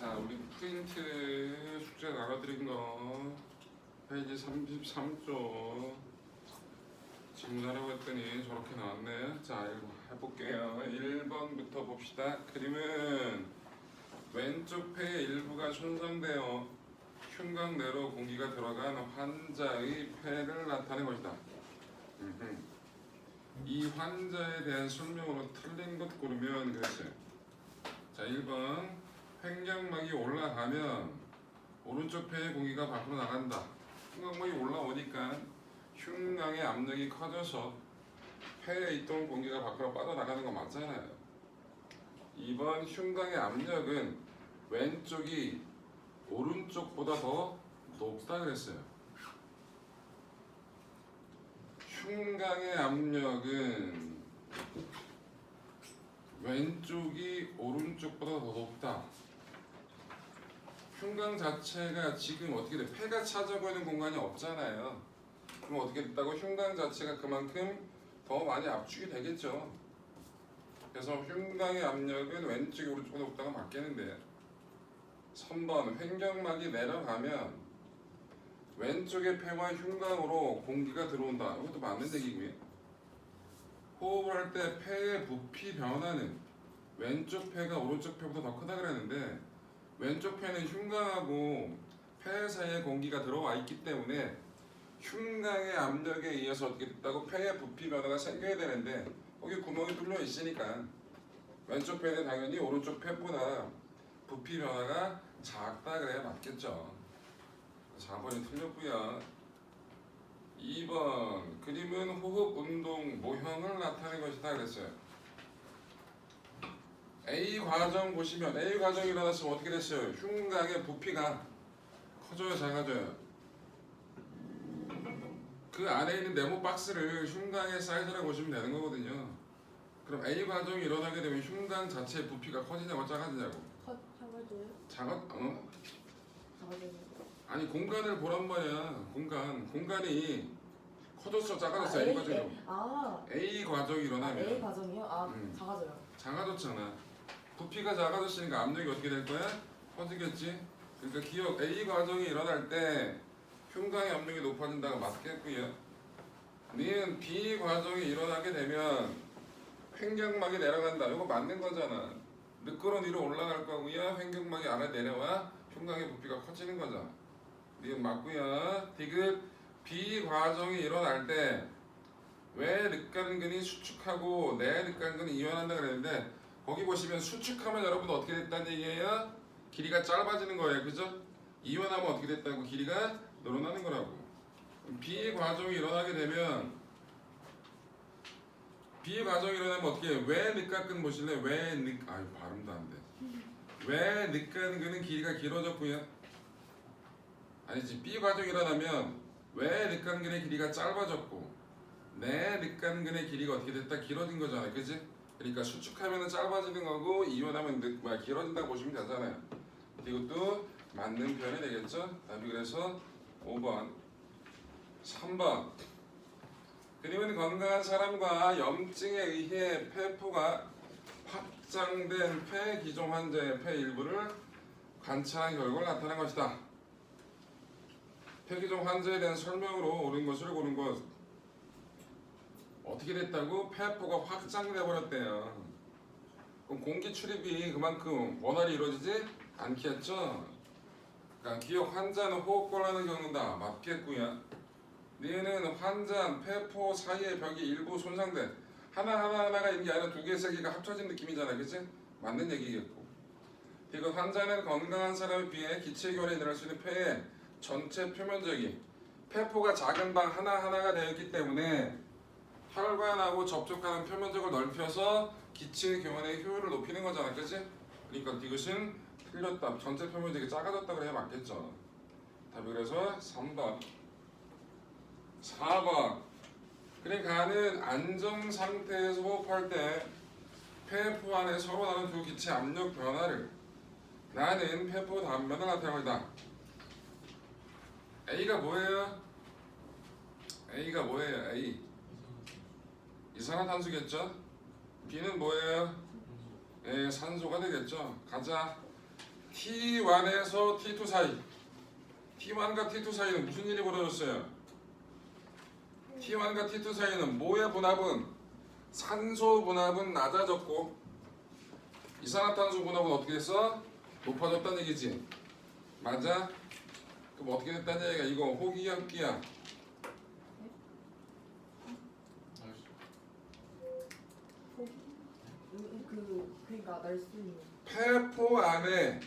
자, 우리 프린트 숙제 나눠드린 거 페이지 33쪽 질문하라고 했더니 저렇게 나왔네. 자, 이거 해볼게요. 1번부터 봅시다. 그림은 왼쪽 폐의 일부가 손상되어 흉곽 내로 공기가 들어간 환자의 폐를 나타낸 것이다. 이 환자에 대한 설명으로 틀린 것 고르면 그랬어요. 자, 1번 횡격막이 올라가면 오른쪽 폐의 공기가 밖으로 나간다. 흉곽막이 올라오니까 흉곽의 압력이 커져서 폐에 있던 공기가 밖으로 빠져나가는 거 맞잖아요. 2번 흉곽의 압력은 왼쪽이 오른쪽보다 더 높다 그랬어요. 흉곽의 압력은 왼쪽이 오른쪽보다 더 높다. 흉곽 자체가 지금 어떻게 돼? 폐가 차지하고 있는 공간이 없잖아요. 그럼 어떻게 됐다고? 흉곽 자체가 그만큼 더 많이 압축이 되겠죠. 그래서 흉곽의 압력은 왼쪽이 오른쪽보다 높다가 맞겠는데 3번 횡격막이 내려가면 왼쪽의 폐와 흉곽으로 공기가 들어온다. 이것도 맞는 얘기고요. 호흡을 할 때 폐의 부피 변화는 왼쪽 폐가 오른쪽 폐보다 더 크다 그랬는데 왼쪽 폐는 흉곽하고 폐 사이에 공기가 들어와 있기 때문에 흉곽의 압력에 의해서 어떻게 됐다고 폐의 부피 변화가 생겨야 되는데 거기 구멍이 뚫려 있으니까 왼쪽 폐는 당연히 오른쪽 폐보다 부피 변화가 작다 그래야 맞겠죠. 4번이 틀렸고요. 2번 그림은 호흡 운동 모형을 나타낸 것이다 그랬어요. A 과정 보시면 A 과정이 일어났으면 어떻게 됐어요? 흉곽의 부피가 커져요, 작아져요? 그 안에 있는 네모 박스를 흉곽의 사이즈라고 보시면 되는 거거든요. 그럼 A 과정이 일어나게 되면 흉곽 자체의 부피가 커지냐고 작아지냐고? 작아져요? 작아져요? 아니 공간을 보란 말이야. 공간이 커졌어, 작아졌어. A 과정이 A 과정이 일어나면 A 과정이요? 작아져요. 작아졌잖아. 부피가 작아졌으니까 압력이 어떻게 될 거야? 커지겠지. 그러니까 기억 A 과정이 일어날 때 흉곽의 압력이 높아진다가 맞겠고요. 니은 B 과정이 일어나게 되면 횡격막이 내려간다. 이거 맞는 거잖아. 미끄러 위로 올라갈 거고요. 횡격막이 아래 내려와 흉곽의 부피가 커지는 거죠. 니은 맞고요. 디귿 B 과정이 일어날 때 왜 늑간근이 수축하고 내 늑간근이 이완한다 그랬는데 거기 보시면 수축하면 여러분 어떻게 됐다는 얘기예요? 길이가 짧아지는 거예요. 그죠? 이완하면 어떻게 됐다고? 길이가 늘어나는 거라고. B 과정이 일어나게 되면 B 과정이 일어나면 어떻게 해요? 왜 늑간근 보실래요? 아유 발음도 안 돼. 왜 늑간근은 길이가 길어졌고요? 아니지. B 과정이 일어나면 왜 늑간근의 길이가 짧아졌고 내 늑간근의 길이가 어떻게 됐다? 길어진 거잖아요. 그지? 그러니까 수축하면 짧아지는 거고 이완하면 길어진다고 보시면 되잖아요. 이것도 맞는 표현이 되겠죠? 답이 그래서 5번 3번 그림은 건강한 사람과 염증에 의해 폐포가 확장된 폐기종 환자의 폐 일부를 관찰한 결과를 나타낸 것이다. 폐기종 환자에 대한 설명으로 옳은 것을 고른 것. 어떻게 됐다고? 폐포가 확장돼 버렸대요. 그럼 공기 출입이 그만큼 원활히 이루어지지 않겠죠? 그러니까 기억 환자는 호흡곤란을 겪는다. 맞겠고요. 니은 환자 폐포 사이의 벽이 일부 손상된 하나가 있는 게 아니라 두 개, 세 개가 합쳐진 느낌이잖아요. 그치? 맞는 얘기겠고. 이거 환자는 건강한 사람에 비해 기체결에 일어날 수 있는 폐의 전체 표면적이 폐포가 작은 방 하나가 되어 있기 때문에 혈관하고 접촉하는 표면적을 넓혀서 기체 교환의 효율을 높이는 거잖아. 그치? 그러니까 이것은 틀렸다. 전체 표면적이 작아졌다 그래야 맞겠죠. 답이 그래서 3번 4번 그러니까 가는 안정 상태에서 호흡할 때 폐포 안에 서로 다른 두 기체 압력 변화를 나는 폐포 단면을 나타냅니다. A가 뭐예요? A가 뭐예요? A 이산화탄소겠죠? B는 뭐예요? 산소가 되겠죠. 가자. T1에서 T2 사이, T1과 T2 사이는 무슨 일이 벌어졌어요? T1과 T2 사이는 뭐의 분압은? 산소 분압은 낮아졌고 이산화탄소 분압은 어떻게 됐어? 높아졌다는 얘기지. 맞아? 그럼 어떻게 됐다는 얘기가 이거 호기야 흡기야? 그러니까 날 수 있는. 폐포 안에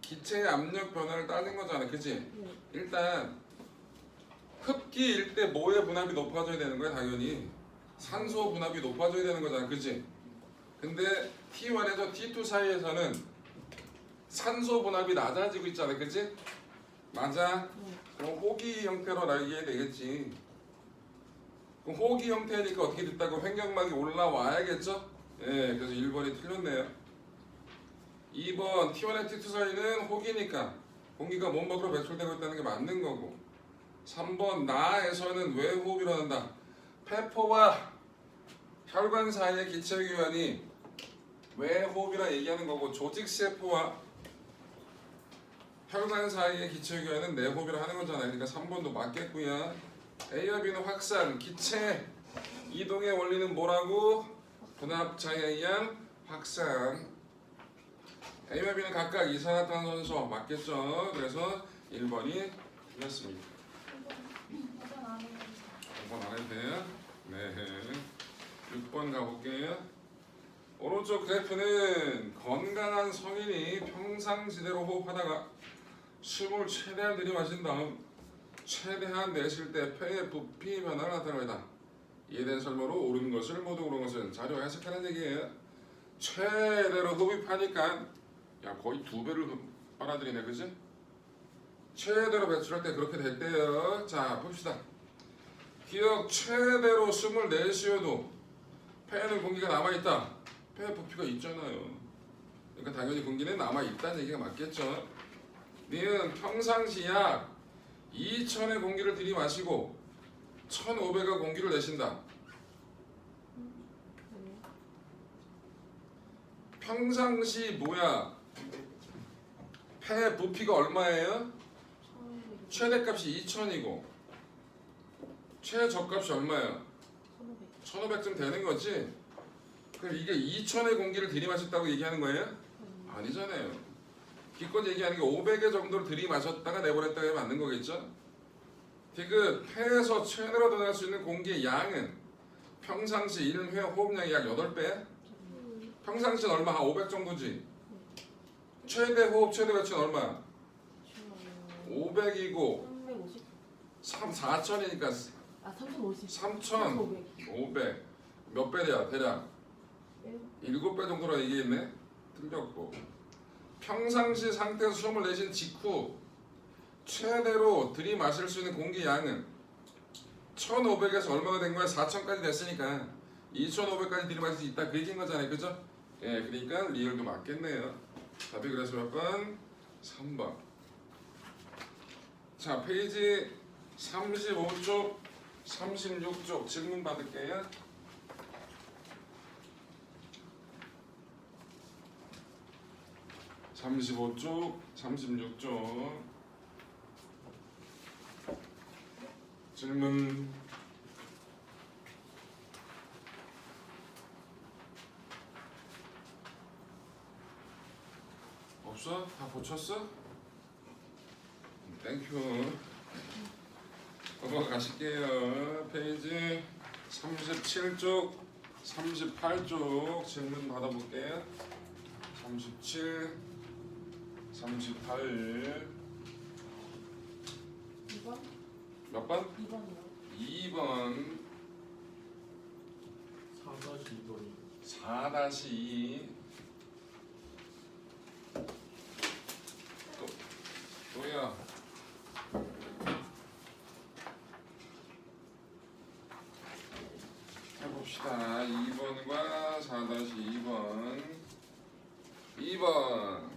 기체의 압력 변화를 따진 거잖아, 그치? 네. 일단 흡기일 때 뭐의 분압이 높아져야 되는 거야, 당연히. 산소 분압이 높아져야 되는 거잖아, 그치? 근데 T1에서 T2 사이에서는 산소 분압이 낮아지고 있잖아, 그치? 맞아? 네. 그럼 호기 형태로 나이게 되겠지. 그럼 호기 형태니까 어떻게 됐다고? 횡격막이 올라와야겠죠? 예, 그래서 1번이 틀렸네요. 2번 T1과 T2 사이는 호기니까 공기가 몸밖으로 배출되고 있다는 게 맞는 거고. 3번 나에서는 왜 호흡이 일어난다? 폐포와 혈관 사이의 기체 교환이 왜 호흡이라 얘기하는 거고, 조직세포와 혈관 사이의 기체 교환은 내호흡이라 하는 거잖아요. 그러니까 3번도 맞겠고요. A와 B는 확산, 기체 이동의 원리는 뭐라고? 분압차에 의한 확산. A와 B는 각각 이산화탄소 맞겠죠? 그래서 1번이 틀렸습니다. 5번 안 해도 돼요? 네. 6번 가볼게요. 오른쪽 그래프는 건강한 성인이 평상시대로 호흡하다가 숨을 최대한 들이마신 다음 최대한 내쉴 때 폐의 부피 변화가 나타나는 거다. 이해된 설명으로 옳은 것을 모두 옳은 것을 자료 해석하는 얘기예요. 최대로 흡입하니까 야 거의 2배를 빨아들이네, 그지? 최대로 배출할 때 그렇게 될 때요. 자 봅시다. 기억, 최대로 숨을 내쉬어도 폐에는 공기가 남아있다. 폐 부피가 있잖아요. 그러니까 당연히 공기는 남아있다는 얘기가 맞겠죠. 니은 평상시 약 2,000의 공기를 들이마시고 1,500의 공기를 내쉰다. 평상시 뭐야? 폐 부피가 얼마예요? 최대값이 2,000이고 최저값이 얼마예요? 1,500쯤 되는 거지? 그럼 이게 2,000의 공기를 들이마셨다고 얘기하는 거예요? 아니잖아요. 기껏 얘기하는 게 500의 정도를 들이마셨다가 내보냈다가 맞는 거겠죠? 그 폐에서 체내로 들어갈 수 있는 공기의 양은 평상시 1회 호흡량이 약 8배? 평상시는 얼마? 한 500 정도지? 최대 호흡, 최대 배출은 얼마야? 500이고 350. 4,000이니까 아 350. 3,500 몇 배야 대략? 7배 정도라 얘기했네? 틀렸고 평상시 상태에서 숨을 내쉰 직후 최대로 들이마실 수 있는 공기 양은 1,500에서 얼마가 된 거야? 4,000까지 됐으니까 2,500까지 들이마실 수 있다 그 얘기인 거잖아요, 그죠? 예, 그러니까 리얼도 맞겠네요. 답이 그래서 몇 번? 3번. 자, 페이지 35쪽, 36쪽 질문 받을게요. (35쪽) (36쪽) 질문. 없어? 다 고쳤어? 땡큐. 넘어가실게요. 페이지 37쪽, 38쪽 질문 받아볼게요. 37, 38. 2번? 몇 번? 2번이요. 2번. 4-2번이 4-2. 또야. 해봅시다. 2번과 4-2번. 2번.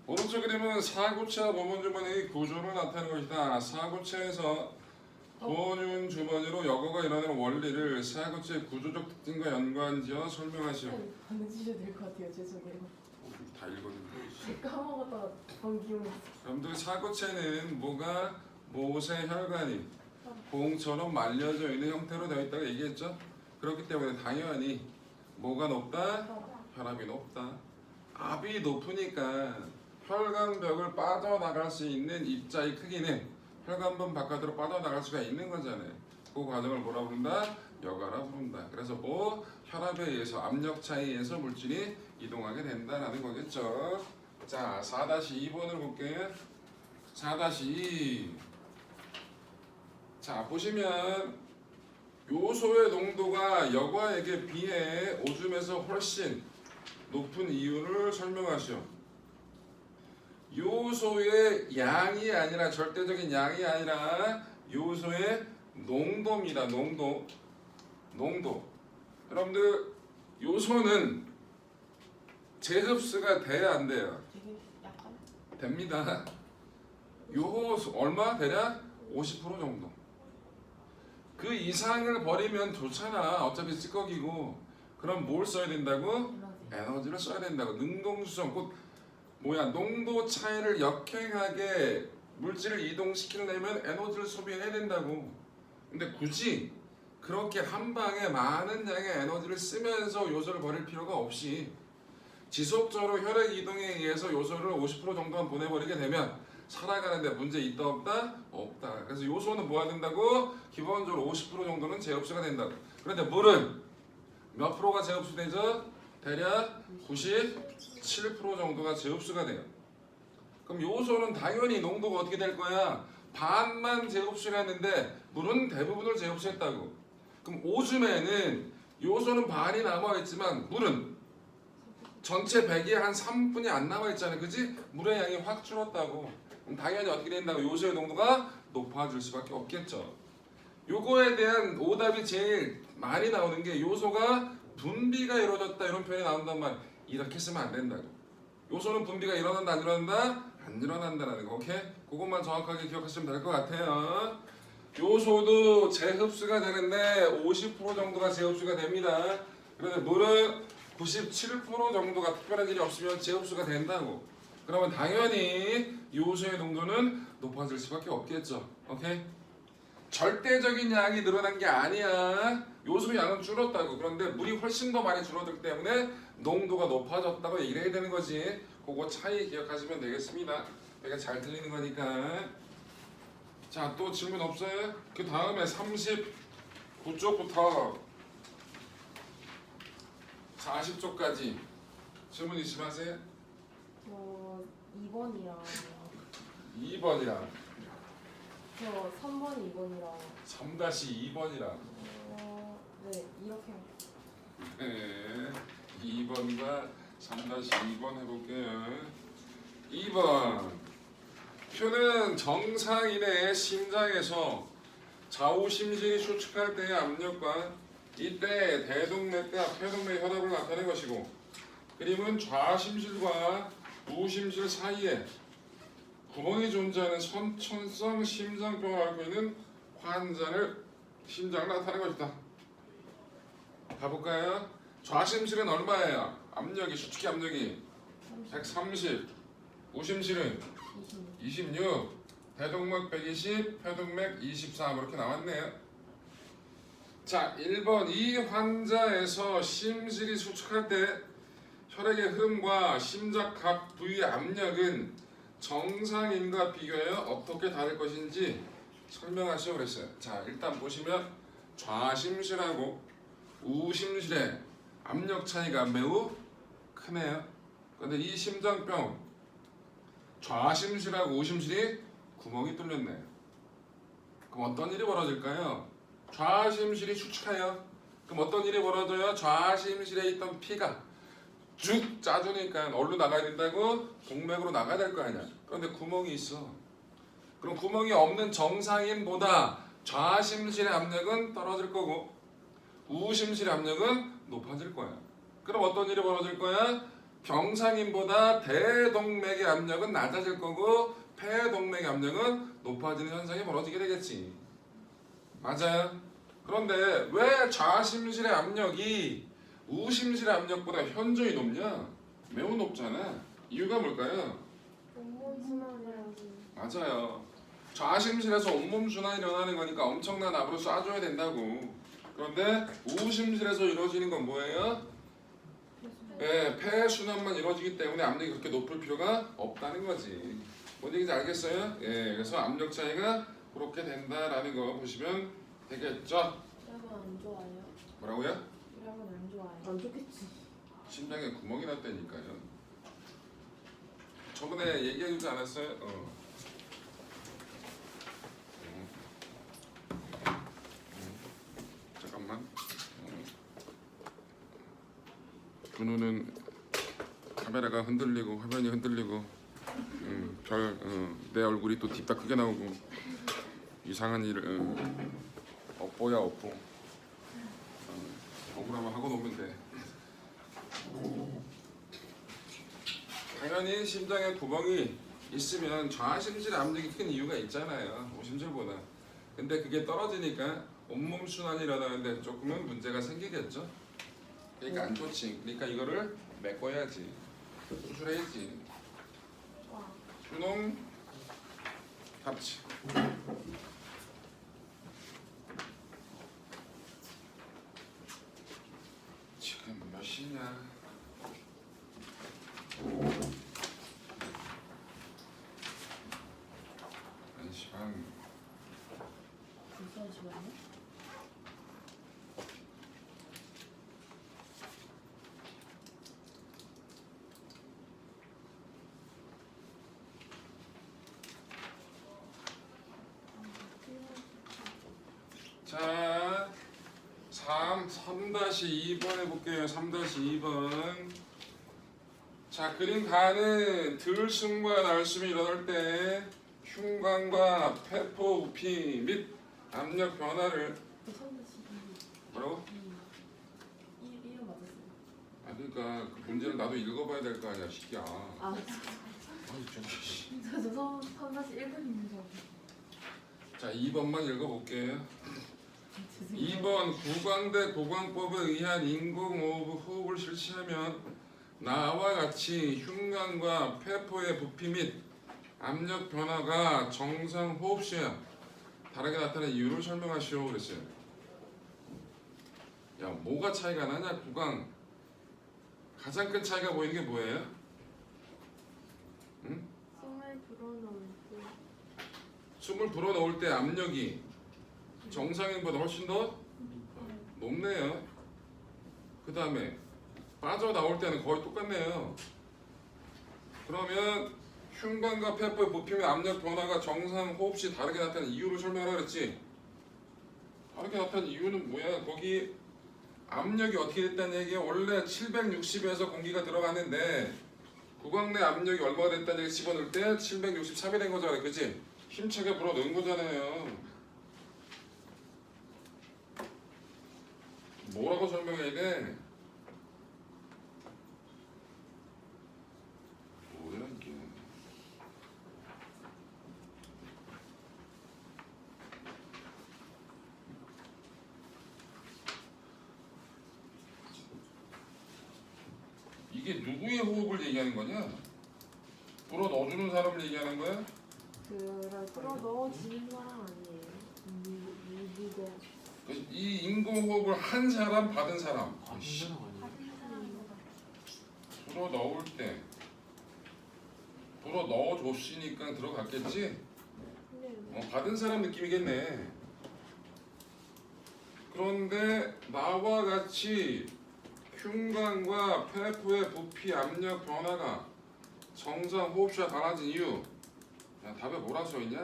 오른쪽 그림은 사구체와 보문 주머니의 구조를 나타내는 것이다. 사구체에서 보문 주머니로 여거가 일어나는 원리를 사구체의 구조적 특징과 연관지어 설명하시오. 반응 주셔도 될 것 같아요. 죄송해요. 다 읽었는데. 까먹었다가 방 기억났어. 여러분들 사고체는 뭐가 못의 혈관이 공처럼 말려져 있는 형태로 되어 있다고 얘기했죠. 그렇기 때문에 당연히 뭐가 높다? 혈압이 높다. 압이 높으니까 혈관벽을 빠져나갈 수 있는 입자의 크기는 혈관본 바깥으로 빠져나갈 수가 있는 거잖아요. 그 과정을 뭐라 부른다? 여가라 부른다. 그래서 뭐 혈압에 의해서 압력 차이에 의해서 물질이 이동하게 된다라는 거겠죠. 자, 4-2번을 볼게요. 4-2. 자, 보시면 요소의 농도가 여과액에 비해 오줌에서 훨씬 높은 이유를 설명하시오. 요소의 양이 아니라 절대적인 양이 아니라 요소의 농도입니다. 농도. 여러분들 요소는 재흡수가 돼야 안 돼요? 되게 약간 됩니다. 요소 얼마? 대략 50% 정도. 그 이상을 버리면 좋잖아. 어차피 찌꺼기고. 그럼 뭘 써야 된다고? 에너지를 써야 된다고. 능동수성 곧 농도 차이를 역행하게 물질을 이동시키려면 에너지를 소비해야 된다고. 근데 굳이 그렇게 한 방에 많은 양의 에너지를 쓰면서 요소를 버릴 필요가 없이 지속적으로 혈액 이동에 의해서 요소를 50% 정도만 보내버리게 되면 살아가는데 문제 있다 없다? 없다. 그래서 요소는 뭐가 된다고? 기본적으로 50% 정도는 재흡수가 된다고. 그런데 물은 몇 프로가 재흡수되죠? 대략 97% 정도가 재흡수가 돼요. 그럼 요소는 당연히 농도가 어떻게 될 거야? 반만 재흡수를 했는데 물은 대부분을 재흡수했다고. 그럼 오줌에는 요소는 반이 남아있지만 물은 전체 100의 한 3분이 안 남아있잖아요. 그지? 물의 양이 확 줄었다고. 그럼 당연히 어떻게 된다고? 요소의 농도가 높아질 수밖에 없겠죠. 요거에 대한 오답이 제일 많이 나오는 게 요소가 분비가 이루어졌다 이런 표현이 나온단 말이야. 이렇게 쓰면 안 된다고. 요소는 분비가 일어난다 안 일어난다? 안 일어난다라는 거. 오케이? 그것만 정확하게 기억하시면 될 것 같아요. 요소도 재흡수가 되는데 50% 정도가 재흡수가 됩니다. 그런데 물은 97% 정도가 특별한 일이 없으면 재흡수가 된다고. 그러면 당연히 요소의 농도는 높아질 수밖에 없겠죠. 오케이? 절대적인 양이 늘어난 게 아니야. 요소 양은 줄었다고. 그런데 물이 훨씬 더 많이 줄어들기 때문에 농도가 높아졌다고 얘기를 해야 되는 거지. 그거 차이 기억하시면 되겠습니다. 내가 잘 들리는 거니까. 자, 또 질문 없어요? 그 다음에 39쪽부터 40쪽까지 질문 있으면 하세요. 2번이랑 2번이랑 저 3번 2번이랑 3-2번이랑 네 이렇게 네, 2번과 3-2번 해볼게요. 2번 표는 정상인의 심장에서 좌우 심실이 수축할 때의 압력과 이때 대동맥과 폐동맥의 혈압을 나타낸 것이고, 그림은 좌심실과 우심실 사이에 구멍이 존재하는 선천성 심장병을 앓고 있는 환자를 심장을 나타낸 것이다. 가볼까요? 좌심실은 얼마예요? 압력이 수축기 압력이 130, 우심실은 26, 대동맥 120, 폐동맥 23 이렇게 나왔네요. 자, 1번 이 환자에서 심실이 수축할 때 혈액의 흐름과 심장 각 부위의 압력은 정상인과 비교하여 어떻게 다를 것인지 설명하시오 그랬어요. 자, 일단 보시면 좌심실하고 우심실의 압력 차이가 매우 크네요. 그런데 이 심장병 좌심실하고 우심실이 구멍이 뚫렸네요. 그럼 어떤 일이 벌어질까요? 좌심실이 수축해요. 그럼 어떤 일이 벌어져요? 좌심실에 있던 피가 쭉 짜주니까 어디로 나가야 된다고? 동맥으로 나가야 될 거 아니야. 그런데 구멍이 있어. 그럼 구멍이 없는 정상인보다 좌심실의 압력은 떨어질 거고 우심실의 압력은 높아질 거야. 그럼 어떤 일이 벌어질 거야? 병상인보다 대동맥의 압력은 낮아질 거고 폐동맥의 압력은 높아지는 현상이 벌어지게 되겠지. 맞아요? 그런데 왜 좌심실의 압력이 우심실의 압력보다 현저히 높냐? 매우 높잖아. 이유가 뭘까요? 온몸 순환이라지. 맞아요. 좌심실에서 온몸 순환이 일어나는 거니까 엄청난 압으로 쏴줘야 된다고. 그런데 우심실에서 이루어지는 건 뭐예요? 예, 폐 순환만 이루어지기 때문에 압력이 그렇게 높을 필요가 없다는 거지. 뭔 얘기인지 알겠어요? 예, 그래서 압력 차이가 그렇게 된다라는 거 보시면 되겠죠? 이러면 안 좋아요? 뭐라고요? 이러면 안 좋아요? 안 좋겠지. 심장에 구멍이 났다니까요. 저번에 얘기해주지 않았어요? 잠깐만. 준우는 카메라가 흔들리고 화면이 흔들리고 내 얼굴이 또 딥다 크게 나오고 이상한 일을 업보야 업보. 억울하면 하고 놓으면 돼. 당연히 심장에 구멍이 있으면 좌심실 압력이 큰 이유가 있잖아요. 우심실보다. 근데 그게 떨어지니까 온몸 순환이 일어나는데 조금은 문제가 생기겠죠. 그러니까 안 좋지. 그러니까 이거를 메꿔야지. 수술해야지. 와. 준홍 합치. 지금 몇 시냐? 1시 반. 불쌍한 시간이네? 자, 3-2번 해볼게요. 3-2번. 자, 그림 가는 들숨과 날숨이 일어날 때 흉관과 폐포 부피 및 압력 변화를 뭐라고? 이름 맞았어요. 아, 그러니까 그 문제를 나도 읽어봐야 될 거 아니야, 시기야. 아, 아이, 저기. 저 3-1번인 줄 알고. 자, 2번만 읽어볼게요. 죄송해요. 2번 구강대 고강법에 의한 인공호흡 호흡을 실시하면 나와 같이 흉관과 폐포의 부피 및 압력 변화가 정상 호흡 시에 다르게 나타나는 이유를 설명하시오 그랬어요. 야, 뭐가 차이가 나냐? 구강 가장 큰 차이가 보이는 게 뭐예요? 응? 숨을 불어넣을 때 숨을 불어넣을 때 압력이 정상인보다 훨씬 더 높네요. 그 다음에 빠져나올 때는 거의 똑같네요. 그러면 흉관과 폐포의 부피 및 압력 변화가 정상 호흡 시 다르게 나타나는 이유를 설명하라 그랬지. 다르게 나타나는 이유는 뭐야? 거기 압력이 어떻게 됐다는 얘기야? 원래 760에서 공기가 들어갔는데 구강 내 압력이 얼마가 됐다는 얘기 집어넣을 때 763이 된 거잖아, 그치? 힘차게 불어넣은 거잖아요. 뭐라고 설명해야 돼? 뭐야 이게? 이게 누구의 호흡을 얘기하는 거냐? 불어 넣어주는 사람을 얘기하는 거야? 불어 넣어지는 거랑 아니에요. 무기고 이 인공호흡을 한 사람 받은 사람 불어 넣을 때 불어 넣어줬으니까 들어갔겠지? 받은 사람 느낌이겠네. 그런데 나와 같이 흉관과 폐포의 부피 압력 변화가 정상 호흡시와 달라진 이유. 야, 답에 뭐라 써있냐?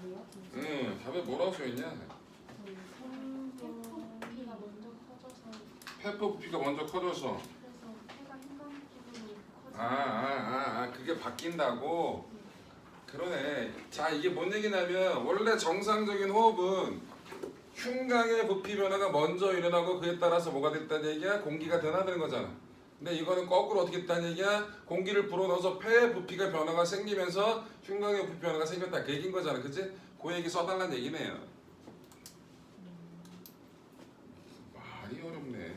아니요? 응, 답에 뭐라 써있냐? 폐포부피가 먼저 커져서 폐포 부피가 먼저 커져서 그래서 폐가 흉관 쪽으로 커지고 그게 바뀐다고? 그러네. 자, 이게 뭔 얘기냐면 원래 정상적인 호흡은 흉곽의 부피 변화가 먼저 일어나고 그에 따라서 뭐가 됐다는 얘기야? 공기가 드나드는 거잖아. 근데 이거는 거꾸로 어떻게 됐다는 얘기야? 공기를 불어넣어서 폐의 부피가 변화가 생기면서 흉곽의 부피 변화가 생겼다. 그 얘기인 거잖아. 그치? 그 얘기 써달라는 얘기네요. 말이 어렵네.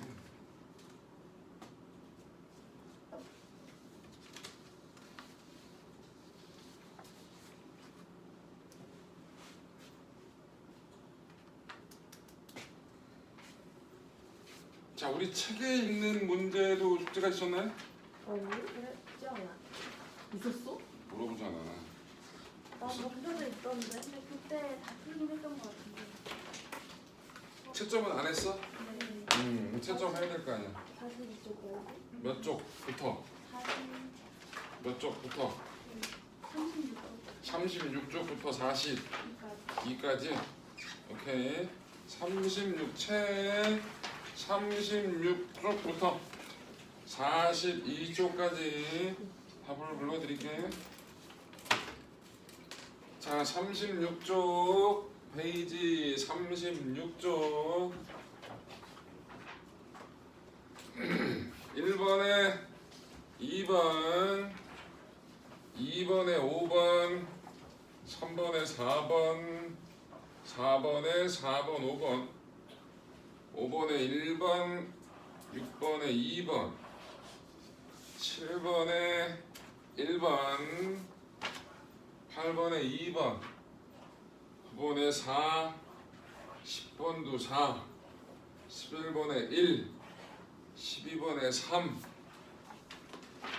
자, 우리 책에 있는 문제도 숙제가 있었나요? 아니 그랬지 않아? 있었어? 물어보잖아. 나 먼저는 있던데. 근데 그때 다 풀긴 했던 것 같은데. 채점은 안 했어? 네. 채점 해야 될 거 아니야. 사실 이쪽 거고. 몇 쪽부터? 40, 몇 쪽부터? 36. 36쪽부터 그러니까 42까지. 오케이. 36채 36쪽부터 42쪽까지 답을 불러드릴게요. 자, 36쪽 페이지 36쪽 1번에 2번 2번에 5번 3번에 4번 4번에 4번 5번 5번에 1번 6번에 2번 7번에 1번 8번에 2번 9번에 4 10번도 4 11번에 1 12번에 3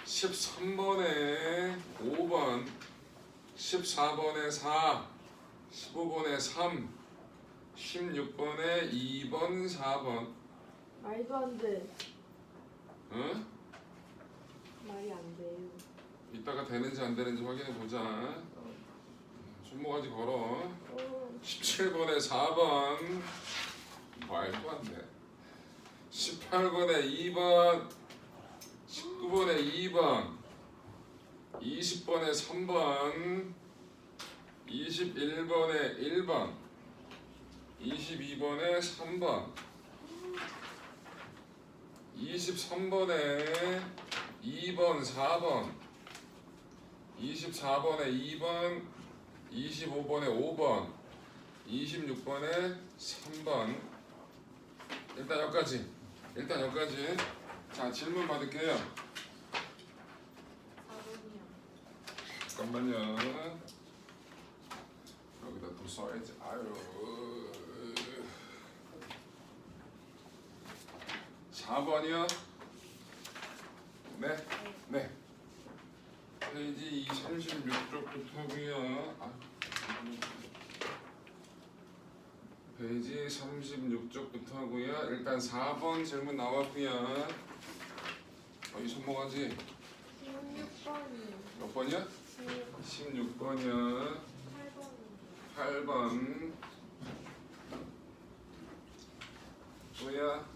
13번에 5번 14번에 4 15번에 3 16번에 2번 4번. 말도 안 돼. 응? 말이 안 돼요. 이따가 되는지 안 되는지 확인해 보자. 손모가지 걸어. 17번에 4번. 말도 안 돼. 18번에 2번. 19번에 2번. 20번에 3번. 21번에 1번. 22번에 3번. 23번에 2번 4번. 24번에 2번. 25번에 5번. 26번에 3번. 일단 여기까지. 자, 질문 받을게요. 4번이요. 잠깐만요. 여기다 또 써야지. 아유. 4번이요? 네. 네. 페이지 36쪽부터고요. 페이지 36쪽부터고요. 일단 4번 질문 나왔고요. 이 손모가지 16번이요. 몇 번이야? 16번이요. 8번이요. 8번. 뭐야?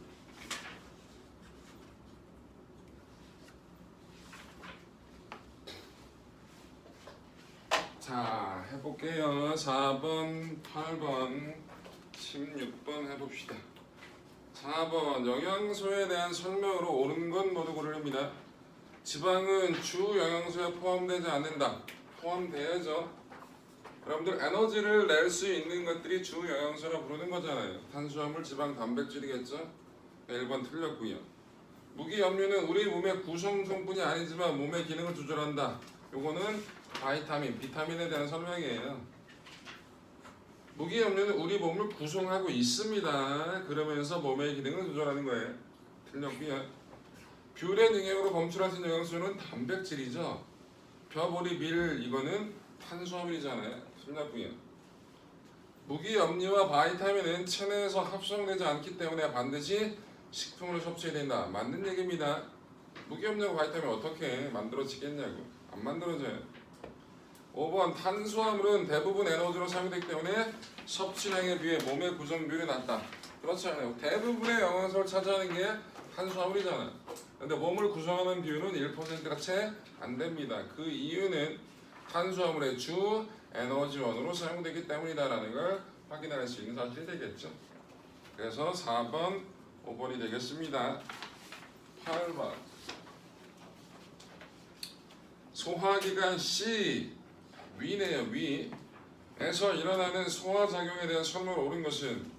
자, 해볼게요. 4번, 8번, 16번 해봅시다. 4번, 영양소에 대한 설명으로 옳은 건 모두 고르랍니다. 지방은 주 영양소에 포함되지 않는다. 포함돼야죠. 여러분들 에너지를 낼 수 있는 것들이 주 영양소라 부르는 거잖아요. 탄수화물, 지방, 단백질이겠죠. 1번 틀렸고요. 무기염류는 우리 몸의 구성 성분이 아니지만 몸의 기능을 조절한다. 요거는 바이타민, 비타민에 대한 설명이에요. 무기염류는 우리 몸을 구성하고 있습니다. 그러면서 몸의 기능을 조절하는 거예요. 틀렸고요. 뷰의 능력으로 검출하신 영양소는 단백질이죠. 벼, 보리, 밀 이거는 탄수화물이잖아요. 틀렸고요. 무기염류와 바이타민은 체내에서 합성되지 않기 때문에 반드시 식품으로 섭취해야 된다. 맞는 얘기입니다. 무기염류와 바이타민 어떻게 만들어지겠냐고. 안 만들어져요. 5번 탄수화물은 대부분 에너지로 사용되기 때문에 섭취량에 비해 몸의 구성 비율이 낮다. 그렇잖아요. 대부분의 영양소를 차지하는 게 탄수화물이잖아요. 근데 몸을 구성하는 비율은 1%가 채 안 됩니다. 그 이유는 탄수화물의 주 에너지원으로 사용되기 때문이다라는 걸 확인할 수 있는 사실이 되겠죠. 그래서 4번, 5번이 되겠습니다. 8번 소화기관 C 위네요. 위에서 일어나는 소화작용에 대한 설명을 옳은 것은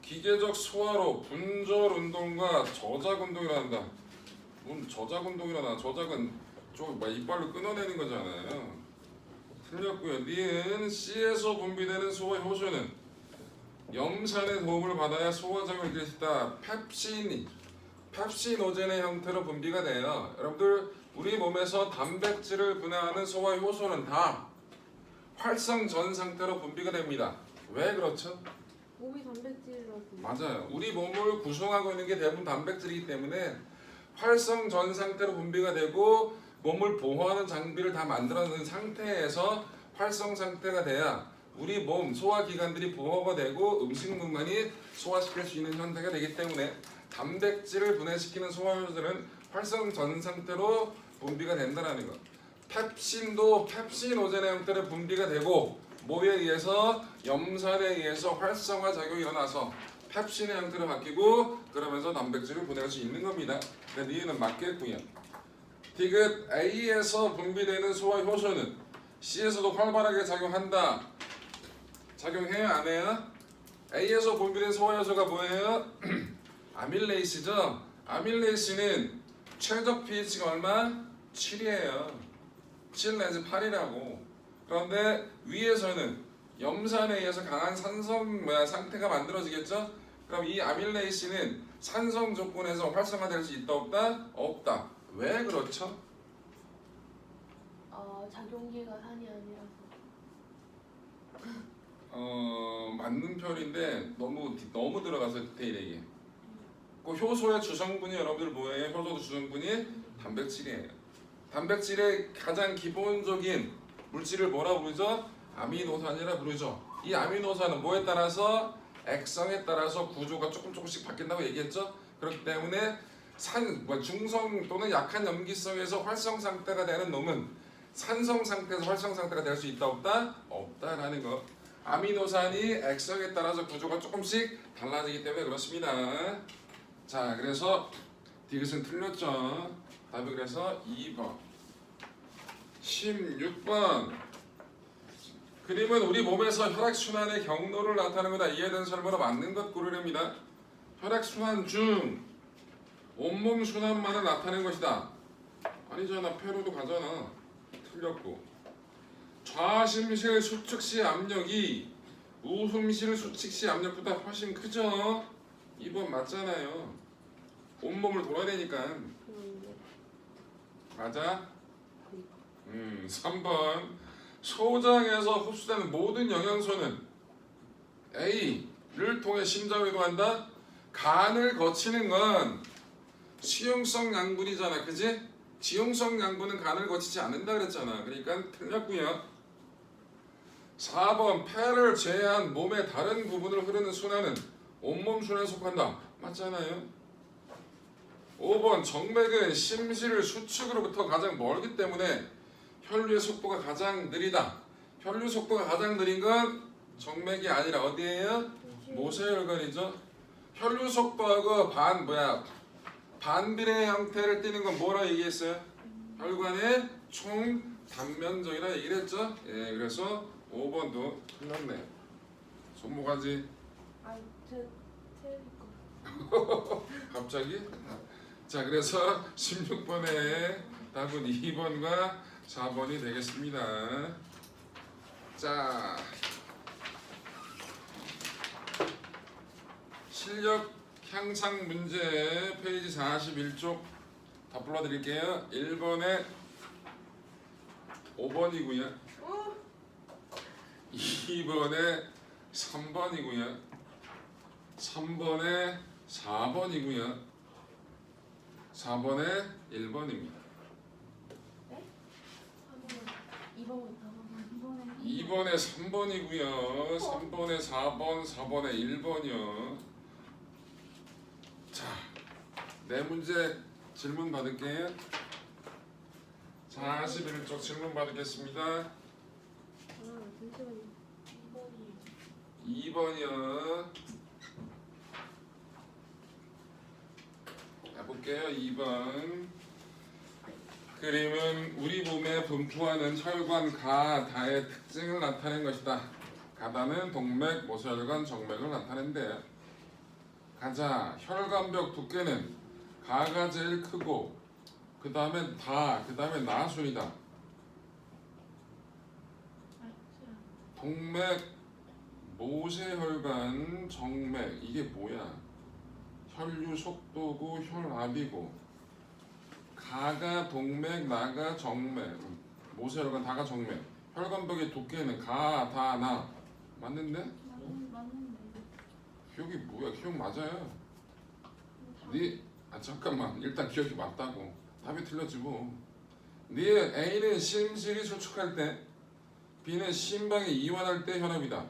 기계적 소화로 분절 운동과 저작 운동이 일어난다. 뭔 저작 운동이 일어나? 저작은 좀 이빨로 끊어내는 거잖아요. 틀렸고요. 니은 C에서 분비되는 소화 효소는 염산의 도움을 받아야 소화작용을 일으킬 수 있다. 펩신이 펩시노젠의 형태로 분비가 돼요. 여러분들 우리 몸에서 단백질을 분해하는 소화 효소는 다 활성전 상태로 분비가 됩니다. 왜 그렇죠? 몸이 단백질이라고. 맞아요. 우리 몸을 구성하고 있는 게 대부분 단백질이기 때문에 활성전 상태로 분비가 되고 몸을 보호하는 장비를 다 만들어놓은 상태에서 활성 상태가 돼야 우리 몸 소화기관들이 보호가 되고 음식물만이 소화시킬 수 있는 형태가 되기 때문에 단백질을 분해시키는 소화효소들은 활성전 상태로 분비가 된다는 것. 펩신도 펩시노젠의 형태로 분비가 되고 뭐에 의해서 염산에 의해서 활성화 작용이 일어나서 펩신의 형태로 바뀌고 그러면서 단백질을 분해할 수 있는 겁니다. 그래서 이해는 맞겠고요. 디귿 A에서 분비되는 소화 효소는 C에서도 활발하게 작용한다. 작용해요 안 해요? A에서 분비된 소화 효소가 뭐예요? 아밀레이스죠. 아밀레이스는 최적 pH가 얼마? 7이에요. 7 내지 8이라고. 그런데 위에서는 염산에 의해서 강한 산성 상태가 만들어지겠죠? 그럼 이 아밀레이스는 산성 조건에서 활성화될 수 있다 없다? 없다. 왜 그렇죠? 작용기가 산이 아니라서. 맞는 편인데 너무 들어가서 디테일하게. 그 효소의 주성분이 여러분들 뭐예요? 효소의 주성분이 단백질이에요. 단백질의 가장 기본적인 물질을 뭐라 부르죠? 아미노산이라 부르죠. 이 아미노산은 뭐에 따라서 액성에 따라서 구조가 조금씩 바뀐다고 얘기했죠. 그렇기 때문에 중성 또는 약한 염기성에서 활성 상태가 되는 놈은 산성 상태에서 활성 상태가 될 수 있다 없다? 없다라는 거. 아미노산이 액성에 따라서 구조가 조금씩 달라지기 때문에 그렇습니다. 자, 그래서 디귿은 틀렸죠. 답이 그래서 2번. 16번. 그림은 우리 몸에서 혈액순환의 경로를 나타내는 거다. 이해된 설명으로 맞는 것 고르랍니다. 혈액순환 중 온몸 순환만을 나타낸 것이다. 아니잖아. 폐로도 가잖아. 틀렸고. 좌심실 수축 시 압력이 우심실 수축 시 압력보다 훨씬 크죠. 2번 맞잖아요. 온몸을 돌아내니까. 그런데 맞아? 3번. 소장에서 흡수되는 모든 영양소는 A를 통해 심장으로 이동한다. 간을 거치는 건 수용성 양분이잖아. 그지? 지용성 양분은 간을 거치지 않는다 그랬잖아. 그러니까 틀렸고요. 4번. 폐를 제외한 몸의 다른 부분을 흐르는 순환은 온몸 순환에 속한다. 맞잖아요. 5번. 정맥은 심실 수축으로부터 가장 멀기 때문에 혈류의 속도가 가장 느리다. 혈류 속도가 가장 느린 건 정맥이 아니라 어디예요? 모세혈관이죠. 혈류 속도하고 반비례 형태를 띠는 건 뭐라 얘기했어요? 혈관의 총 단면적이라 얘기를 했죠. 예, 그래서 5번도 틀렸네. 손모가지. 제 거. 갑자기? 자, 그래서 16번에 답은 2번과 4번이 되겠습니다. 자, 실력 향상 문제 페이지 41쪽 다 불러드릴게요. 1번에 5번이고요. 2번에 3번이고요. 3번에 4번이고요. 4번에 1번입니다. 2번에 3번이고요. 3번에 4번, 4번에 1번이요. 자, 네 문제 질문 받을게요. 41쪽 질문 받겠습니다. 잠시만요. 2번이요. 해볼게요. 2번. 그림은 우리 몸에 분포하는 혈관 가다의 특징을 나타낸 것이다. 가다는 동맥, 모세혈관, 정맥을 나타낸대요. 가자. 혈관벽 두께는 가가 제일 크고 그 다음에 다, 그 다음에 나순이다. 동맥, 모세혈관, 정맥 이게 뭐야? 혈류 속도고 혈압이고 가가 동맥, 나가 정맥, 모세혈관, 다가 정맥. 혈관벽의 두께는 가, 다, 나. 맞는데? 맞는데. 기억이 뭐야? 기억 맞아요. 잠깐만. 일단 기억이 맞다고. 답이 틀렸지 뭐. 니은 A는 심실이 수축할 때, B는 심방이 이완할 때 혈압이다.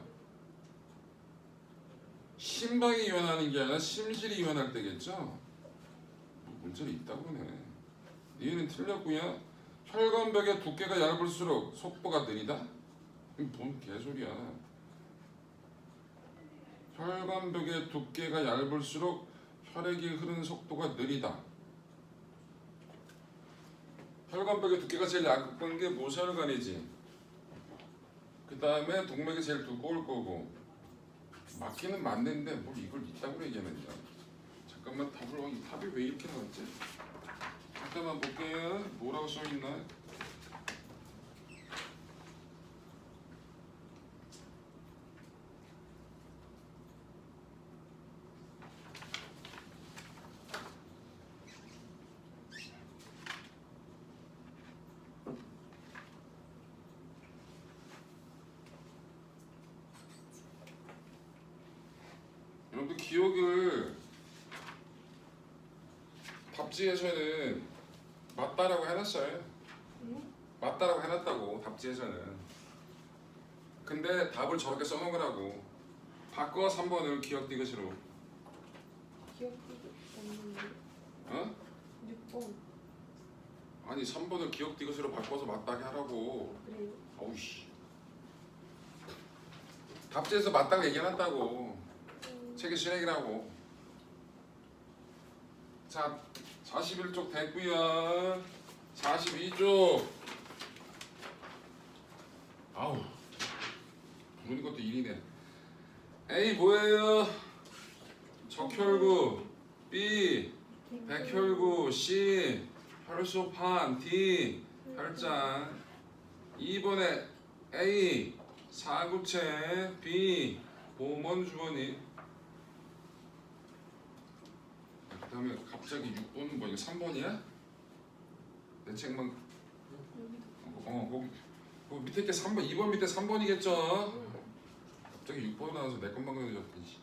심방이 이완하는 게 아니라 심실이 이완할 때겠죠? 뭐 문제가 있다고 그러네. 니은은 틀렸고요. 혈관벽의 두께가 얇을수록 속도가 느리다? 이게 뭔 개소리야. 혈관벽의 두께가 얇을수록 혈액이 흐르는 속도가 느리다. 혈관벽의 두께가 제일 얇은 게 모세혈관이지. 그 다음에 동맥이 제일 두꺼울 거고. 맞기는 맞는데 뭘 이걸 있다고 얘기하느냐. 잠깐만 답이 왜 이렇게 나왔지? 잠깐만 볼게요. 뭐라고 써있나? 여러분들 기억을 답지에서는 맞다라고 해놨어요. 맞다라고 해놨다고 답지에서는. 근데 답을 저렇게 써놓은 거라고. 바꿔 3번을 기억 디귿으로. 기억도 없는데. 어? 6번. 아니 3번을 기억 디귿으로 바꿔서 맞다게 하라고. 그래요. 어우씨. 답지에서 맞다고 얘기해놨다고. 책이 실행이라고. 자, 41쪽 됐고요. 42쪽. 아우, 부르는 것도 일이네. A 뭐예요? 적혈구. B 백혈구. C 혈소판. D 혈장. 2번에 A 사구체. B 보먼 주머니. 그 다음에 갑자기 6번은 뭐야? 3번이야? 내 책만 거기 밑에 게 3번, 2번 밑에 3번이겠죠? 갑자기 6번 나와서 내 것만 그려졌지.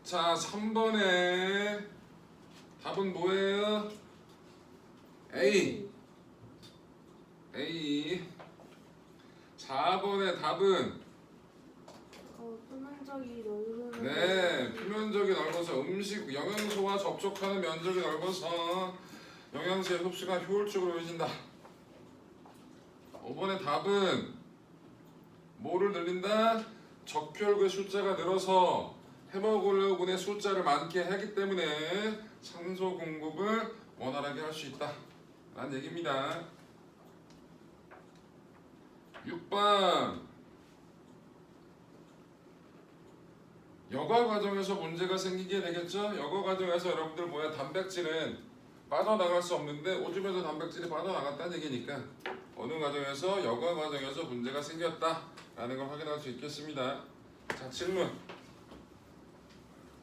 자, 3번에 답은 뭐예요? A. 4번의 답은 표면적이 넓은. 네, 표면적이 넓어서 음식 영양소와 접촉하는 면적이 넓어서 영양소의 흡수가 효율적으로 이루어진다. 5번의 답은 뭐를 늘린다? 적혈구의 숫자가 늘어서 헤모글로빈의 숫자를 많게 하기 때문에 산소 공급을 원활하게 할 수 있다 라는 얘기입니다. 6번 여과 과정에서 문제가 생기게 되겠죠? 여과 과정에서 여러분들 뭐야? 단백질은 빠져나갈 수 없는데 오줌에서 단백질이 빠져나갔다는 얘기니까 어느 과정에서 여과 과정에서 문제가 생겼다라는 걸 확인할 수 있겠습니다. 자, 질문.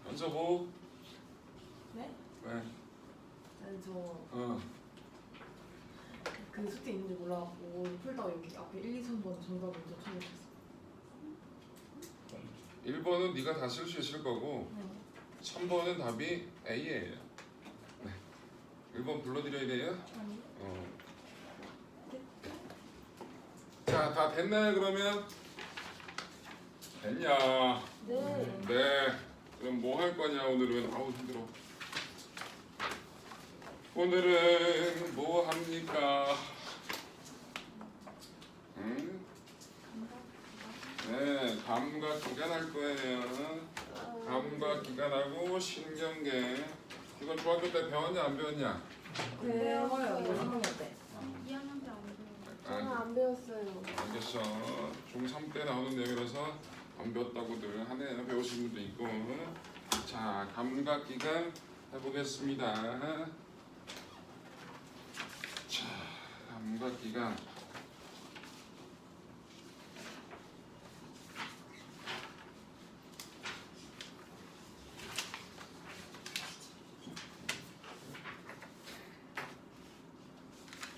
연서보. 네? 네. 아니 그 숙제 있는지 몰라갖고 풀다가 여기 앞에 1, 2, 3번 정답 먼저 찾아봤어요. 1번은 네가 다 쓸 수 있을 거고 네. 3번은 답이 A예요. 네. 1번 불러드려야 돼요? 아니. 자, 다 됐나요 그러면? 됐냐? 네. 네. 그럼 뭐 할 거냐 오늘은? 아우 힘들어. 오늘은 뭐 합니까? 응? 네, 감각 기관할 거예요. 감각 기관하고 신경계. 이건 중학교 때 배웠냐 안 배웠냐? 배워요. 이거 3학년 때. 2학년 때 안 돼요. 저는 안 배웠어요. 알겠어. 중3 때 나오는 내용이라서 안 배웠다고들 하네요. 배우신 분도 있고. 자, 감각 기관 해보겠습니다. 자, 감각 기관.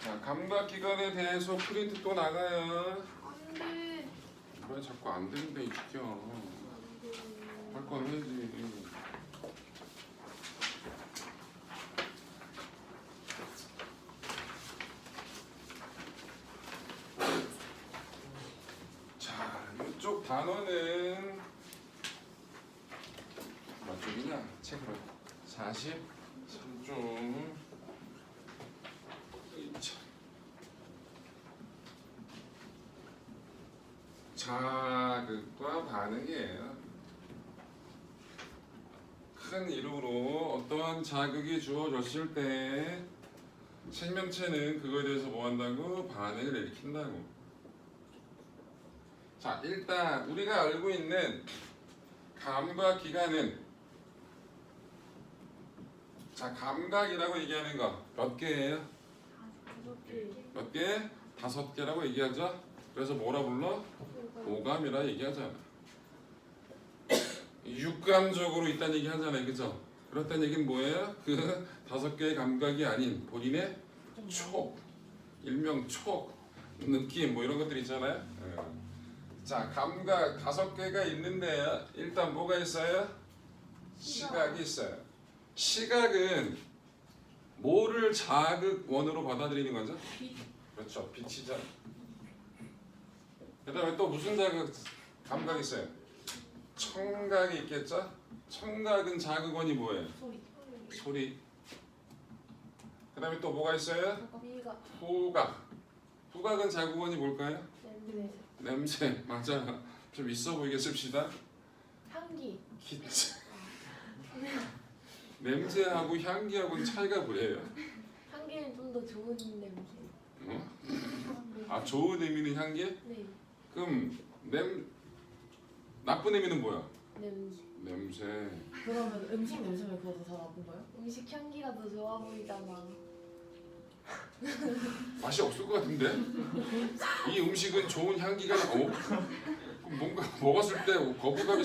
자, 감각기관에 대해서 프린트 또 나가요. 안돼. 왜 자꾸 안 되는데 이 새끼야. 할 건 해야지. 자, 이쪽 단어는 몇 쪽이냐? 책으로 43쪽. 자극과 반응이에요. 큰 이름으로 어떠한 자극이 주어졌을 때 생명체는 그거에 대해서 뭐 한다고? 반응을 일으킨다고. 자, 일단 우리가 알고 있는 감각기관은, 자, 감각이라고 얘기하는 거 몇 개예요? 5개. 몇 개? 5개라고 얘기하죠. 그래서 뭐라 불러? 오감이라 얘기하잖아. 육감적으로 있다는 얘기 하잖아요, 그죠? 그렇다는 얘기는 뭐예요? 그 5개의 감각이 아닌 본인의 촉, 일명 촉, 느낌 뭐 이런 것들 있잖아요. 자, 감각 5개가 있는데 일단 뭐가 있어요? 시각이 있어요. 시각은 뭐를 자극원으로 받아들이는 거죠? 그렇죠, 빛이죠. 그 다음에 또 무슨 자극 감각이 있어요? 청각이 있겠죠? 청각은 자극원이 뭐예요? 소리. 소리. 그 다음에 또 뭐가 있어요? 미각. 후각. 후각은 자극원이 뭘까요? 냄새. 냄새. 맞아요. 좀 있어 보이게 씁시다. 향기. 기체. 냄새하고 향기하고는 차이가 뭐예요? 향기는 좀 더 좋은 냄새. 어? 아, 좋은 의미는 향기? 네. 그럼 나쁜 의미는 뭐야? 냄새. 냄새. 그러면 음식 냄새면 그거 다 나쁜 거예요? 음식 향기가 더 좋아 보이잖아. 맛이 없을 것 같은데? 이 음식은 좋은 향기가 뭔가 먹었을 때 거부감이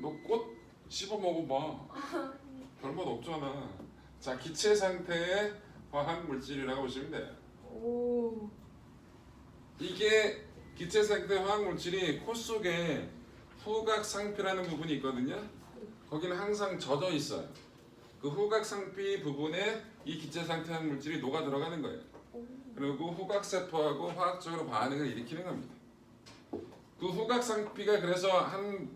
너 꽃 씹어 먹어봐. 별맛 없잖아. 자, 기체 상태의 화학 물질이라고 보시면 돼요. 오. 이게 기체 상태 화학 물질이 코 속에 후각 상피라는 부분이 있거든요. 거기는 항상 젖어 있어요. 그 후각 상피 부분에 이 기체 상태 화학 물질이 녹아 들어가는 거예요. 그리고 후각 세포하고 화학적으로 반응을 일으키는 겁니다. 그 후각 상피가 그래서 한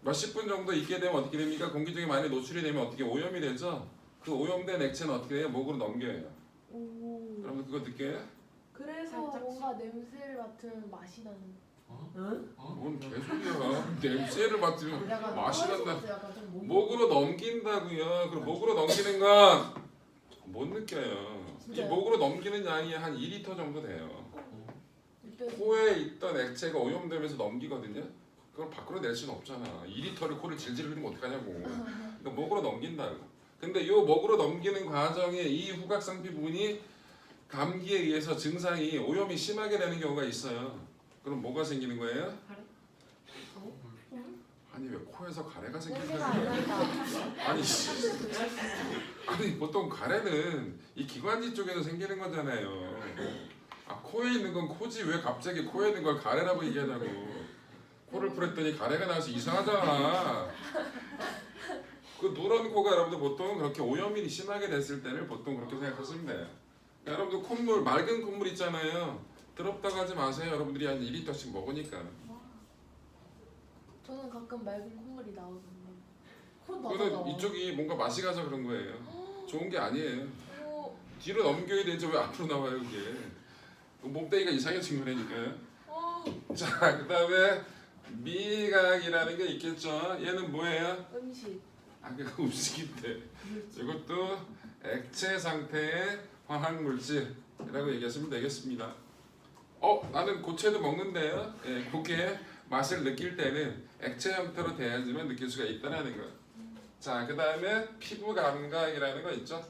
몇십 분 정도 있게 되면 어떻게 됩니까? 공기 중에 많이 노출이 되면 어떻게 오염이 되죠? 그 오염된 액체는 어떻게 해요? 목으로 넘겨요. 오. 여러분 그거 느껴요? 그래서 살짝 뭔가 냄새를 맡으면 맛이 나는. 응? 뭔 개소리야. 냄새를 맡으면 약간 맛이 난다. 약간 좀 목으로 넘긴다고요. 그럼 목으로 넘기는 건 못 느껴요. 이 진짜요? 목으로 넘기는 양이 한 2리터 정도 돼요. 느껴지. 코에 있던 액체가 오염되면서 넘기거든요. 그걸 밖으로 낼 수는 없잖아. 2리터를 코를 질질 흘리면 어떡하냐고. 그러니까 목으로 넘긴다고. 근데 이 목으로 넘기는 과정에 이 후각상피 부분이 감기에 의해서 증상이 오염이 심하게 되는 경우가 있어요. 그럼 뭐가 생기는 거예요? 가래? 아니 왜 코에서 가래가 냄새가 안 생긴다는 난다. 아니 보통 가래는 이 기관지 쪽에서 생기는 거잖아요. 아, 코에 있는 건 코지 왜 갑자기 코에 있는 걸 가래라고 얘기하냐고. 코를 풀었더니 가래가 나와서 이상하잖아. 그 누런 코가 여러분들 보통 그렇게 오염이 심하게 됐을 때를 보통 그렇게 생각하시면 돼요. 그러니까 여러분들 콧물, 맑은 콧물 있잖아요. 더럽다고 하지 마세요. 여러분들이 한 2리터씩 먹으니까. 저는 가끔 맑은 콧물이 나오던데. 콧 그거는 나잖아. 이쪽이 뭔가 맛이 가서 그런 거예요. 좋은 게 아니에요. 오. 뒤로 넘겨야 되죠. 왜 앞으로 나와요 이게. 몸뚱이가 이상해진 거라니까요. 오. 자, 그 다음에 미각이라는 게 있겠죠. 얘는 뭐예요? 음식. 아, 그거 음식인데 이것도 액체 상태의 화학 물질이라고 얘기하시면 되겠습니다. 나는 고체도 먹는데요. 예, 그게 맛을 느낄 때는 액체 형태로 돼야지만 느낄 수가 있다는 거. 자, 그 다음에 피부 감각이라는 거 있죠.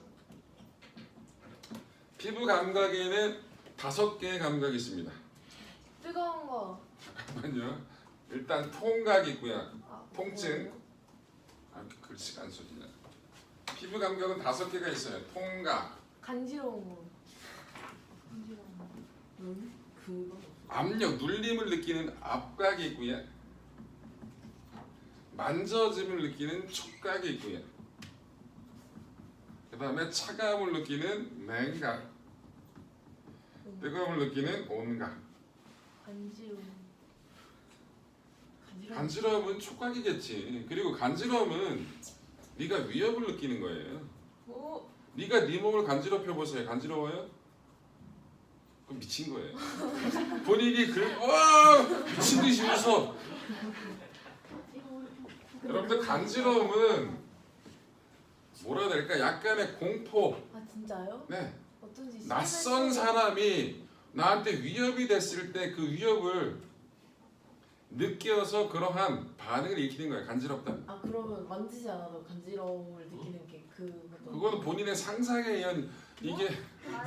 피부 감각에는 5개의 감각이 있습니다. 뜨거운 거. 잠깐만요. 일단 통각이 있고요. 아, 통증. 아, 이렇게 글씨가 안 써지네. 피부 감각은 5개가 있어요. 통각, 간지러운 거. 간지러운 거. 그건 없어. 압력, 눌림을 느끼는 압각이 있고요. 만져짐을 느끼는 촉각이 있고요. 그 다음에 차가움을 느끼는 냉각, 뜨거움을 느끼는 온각. 간지러운. 간지러움은 촉각이겠지. 그리고 간지러움은 네가 위협을 느끼는 거예요. 오. 네가 네 몸을 간지럽혀 보세요. 간지러워요? 그럼 미친 거예요. 본인이 미친 듯이 웃어. 여러분들 간지러움은 뭐라 해야 될까? 약간의 공포. 아 진짜요? 네. 어쩐지 낯선 사람이 나한테 위협이 됐을 때 그 위협을 느껴서 그러한 반응을 일으키는 거예요. 간지럽다. 아 그러면 만지지 않아도 간지러움을 느끼는 게 그거는 본인의 상상에 의한 이게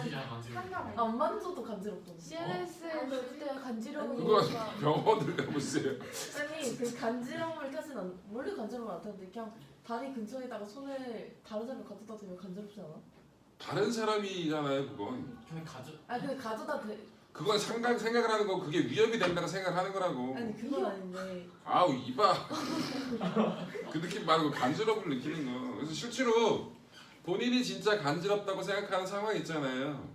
진짜 간지러워. 안 만져도 간지럽던데. CLS 그때 간지러운 그거 거가 병원을 가보세요. 아니 그 간지러움을 타진 않 원래 간지러움을 안 타는데 그냥 다리 근처에다가 손을 다른 사람 갖다 대면 간지럽지 않아? 다른 사람이잖아요. 그건 그냥 가져. 아 근데 가져다 대 그건 생각을 하는 거고 그게 위협이 된다고 생각하는 거라고. 아니 그건 아닌데 아우 이봐. 그 느낌 말고 간지럽음을 느끼는 거. 그래서 실제로 본인이 진짜 간지럽다고 생각하는 상황이 있잖아요.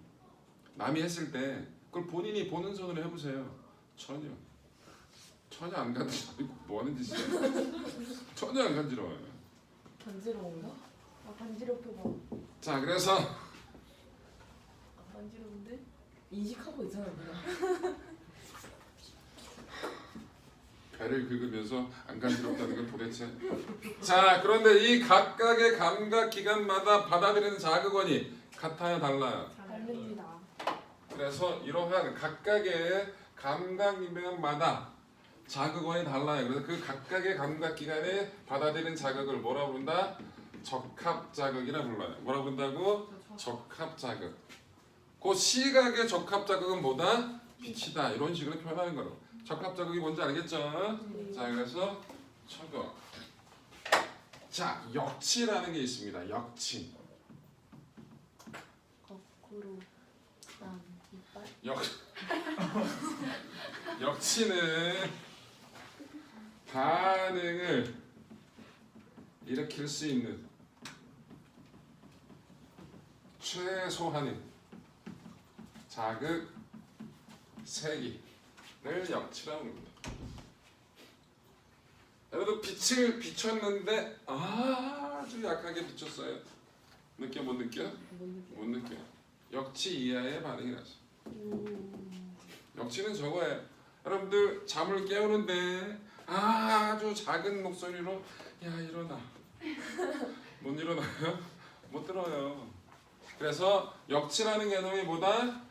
남이 했을 때 그걸 본인이 보는 손으로 해보세요. 전혀 안 간지러워. 뭐 하는 짓이야. 전혀 안 간지러워요. 간지러운가? 아 간지럽게 봐. 자 그래서 아, 간지러운데? 인식하고 있잖아 누나. 배를 긁으면서 안 간지럽다는 건 도대체. 자 그런데 이 각각의 감각 기관마다 받아들이는 자극원이 같아요, 달라요? 다릅니다. 그래서 이러한 각각의 감각 기관마다 자극원이 달라요. 그래서 그 각각의 감각 기관에 받아들이는 자극을 뭐라 부른다? 적합 자극이라 불러요. 뭐라 부른다고? 적합 자극. 그 시각의 적합 자극은 뭐다? 빛이다. 이런 식으로 표현하는 거로. 적합 자극이 뭔지 알겠죠? 자 그래서 저거. 자 역치라는 게 있습니다. 역치. 거꾸로 남 이빨. 역치는 반응을 일으킬 수 있는 최소한의 자극 세기를 역치라고 합니다. 여러분 빛을 비췄는데 아주 약하게 비췄어요. 느껴 못 느껴? 못 느껴. 역치 이하의 반응이라서. 역치는 저거예요. 여러분들 잠을 깨우는데 아주 작은 목소리로 야 일어나. 못 일어나요? 못 들어요. 그래서 역치라는 개념이 뭐다?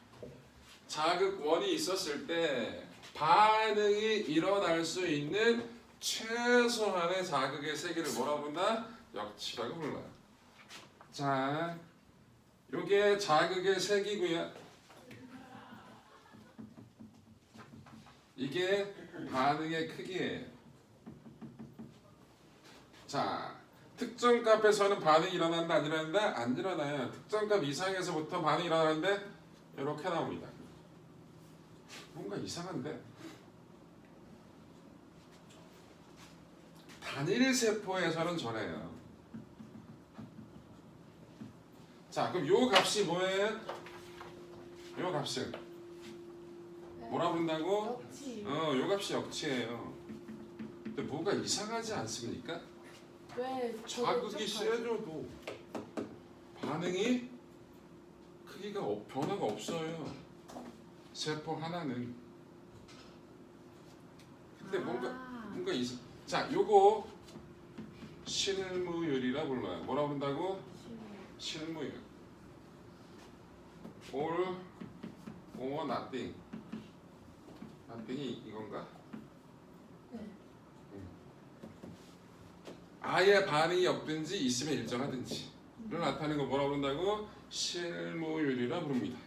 자극원이 있었을 때 반응이 일어날 수 있는 최소한의 자극의 세기를 뭐라 부른다? 역치라고 불러요. 자, 요게 자극의 세기고요. 이게 반응의 크기예요. 자, 특정 값에서는 반응이 일어난다, 안 일어난다? 안 일어나요. 특정 값 이상에서부터 반응이 일어나는데 이렇게 나옵니다. 뭔가 이상한데? 단일 세포에서는 저래요. 자, 그럼 요 값이 뭐예요? 요 값은 뭐라 부른다고? 역치. 요 값이 역치예요. 근데 뭐가 이상하지 않습니까? 왜 자극이 세져도 반응이 크기가 변화가 없어요. 세포 하나는. 근데 뭔가 이상. 자, 요거 실무율이라 불러요. 뭐라 부른다고? 실무율. All or nothing. nothing이 이건가? 네. 아예 반응이 없든지 있으면 일정하든지를 나타내는 거 뭐라 부른다고? 실무율이라 부릅니다.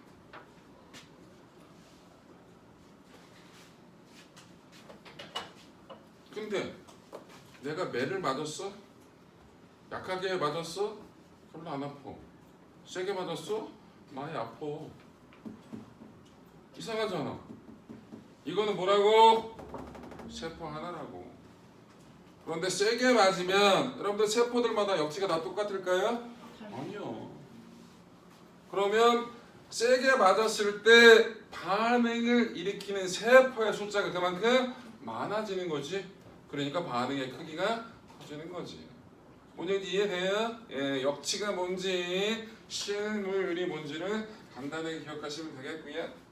근데 내가 매를 맞았어? 약하게 맞았어? 별로 안 아파. 세게 맞았어? 많이 아파. 이상하잖아. 이거는 뭐라고? 세포 하나라고. 그런데 세게 맞으면 여러분들 세포들마다 역치가 다 똑같을까요? 아니요. 그러면 세게 맞았을 때 반응을 일으키는 세포의 숫자가 그만큼 많아지는 거지. 그러니까 반응의 크기가 커지는 거지. 뭔지 이해돼요? 예, 역치가 뭔지 실무율이 뭔지를 간단하게 기억하시면 되겠고요.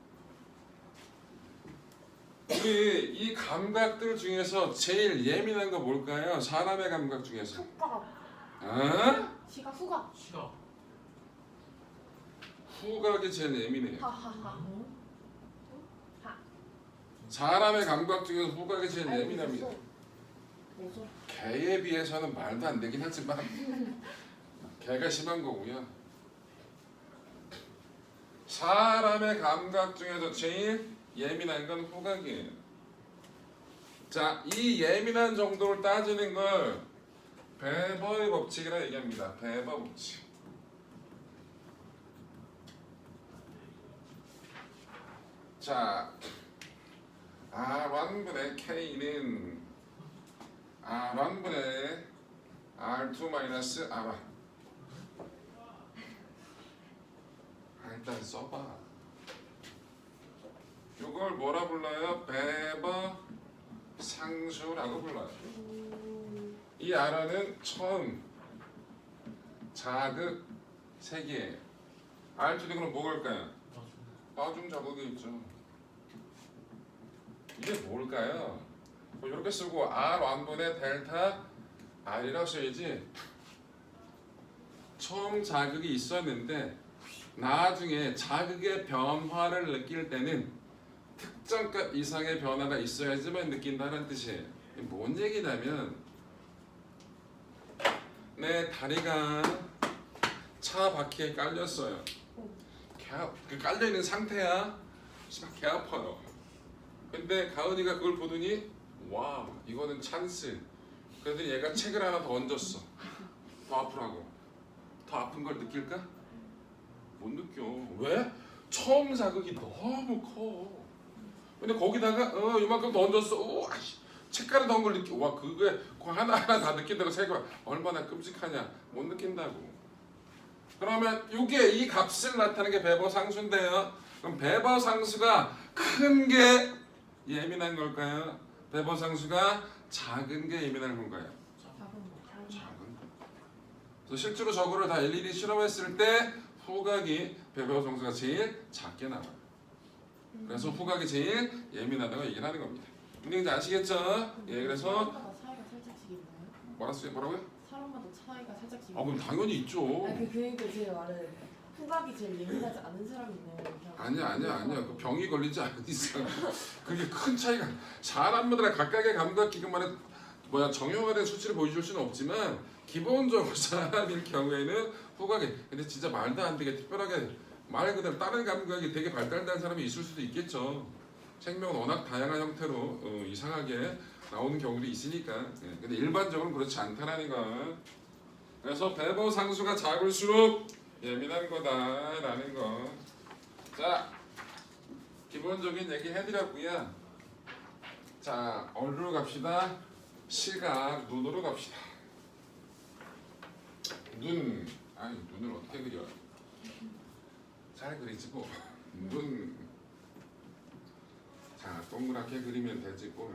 우리 이 감각들 중에서 제일 예민한 거 뭘까요? 사람의 감각 중에서. 후각. 어? 시각 후각. 시각. 후각이 제일 예민해요. 하하하. 사람의 감각 중에서 후각이 제일 아이고, 예민합니다. 뭐죠? 개에 비해서는 말도 안 되긴 하지만 개가 심한 거고요. 사람의 감각 중에서 제일 예민한 건 후각이에요. 자, 이 예민한 정도를 따지는 걸 베버의 법칙이라 얘기합니다. 베버 법칙. 자, R1분의 K는 R1분의 R2 마이너스 R1. 일단 써봐. 이걸 뭐라 불러요? 베버 상수라고 불러요. 이 R은 처음 자극 세기예요. R2는 그럼 뭐일까요? 빠중 자극이 있죠. 이게 뭘까요? 뭐 이렇게 쓰고 R1분의 델타 R이라고 써야지. 처음 자극이 있었는데 나중에 자극의 변화를 느낄 때는 특정값 이상의 변화가 있어야지만 느낀다는 뜻이에요. 이게 뭔 얘기냐면 내 다리가 차 바퀴에 깔렸어요. 그 깔려있는 상태야. 씨발 개 아파요. 근데 가은이가 그걸 보더니 와 이거는 찬스. 그랬더니 얘가 책을 하나 더 얹었어. 더 아프라고. 더 아픈 걸 느낄까? 못 느껴. 왜? 처음 자극이 너무 커. 근데 거기다가 이만큼 더 얹었어. 오, 책가루 넣은 걸 느껴. 와 그게 하나하나 다 느낀다고 생각해. 얼마나 끔찍하냐. 못 느낀다고. 그러면 이게 이 값을 나타내는 게 베버 상수인데요. 그럼 베버 상수가 큰 게 예민한 걸까요? 베버 상수가 작은 게 예민한 건가요? 작은 거. 그래서 실제로 저거를 다 일일이 실험했을 때 후각이 베버 상수가 제일 작게 나와요. 그래서 후각이 제일 예민하다고 얘기를 하는 겁니다. 근데 이제 아시겠죠? 예, 그래서 사람마다 차이가 살짝씩 있나요? 뭐라고요? 사람마다 차이가 살짝씩 아 그럼 당연히 있죠. 그러니까 제 말은 후각이 제일 예민하지 않은 사람이 있나요? 아니야. 그 병이 걸리지 않은 이상 그게 큰 차이가. 사람마다 각각의 감각 기관만의 정형화된 수치를 보여줄 수는 없지만 기본적으로 사람일 경우에는 후각이 근데 진짜 말도 안 되게 특별하게 말 그대로 다른 감각이 되게 발달된 사람이 있을 수도 있겠죠. 생명은 워낙 다양한 형태로 이상하게 나오는 경우도 있으니까. 예, 근데 일반적으로 그렇지 않다라는 거. 그래서 베버 상수가 작을수록 예민한 거다라는 거. 자, 기본적인 얘기 해드렸고요. 자, 어디로 갑시다? 시각, 눈으로 갑시다. 눈, 눈을 어떻게 그려? 잘 그리지 뭐. 눈. 자, 동그랗게 그리면 되지 뭘.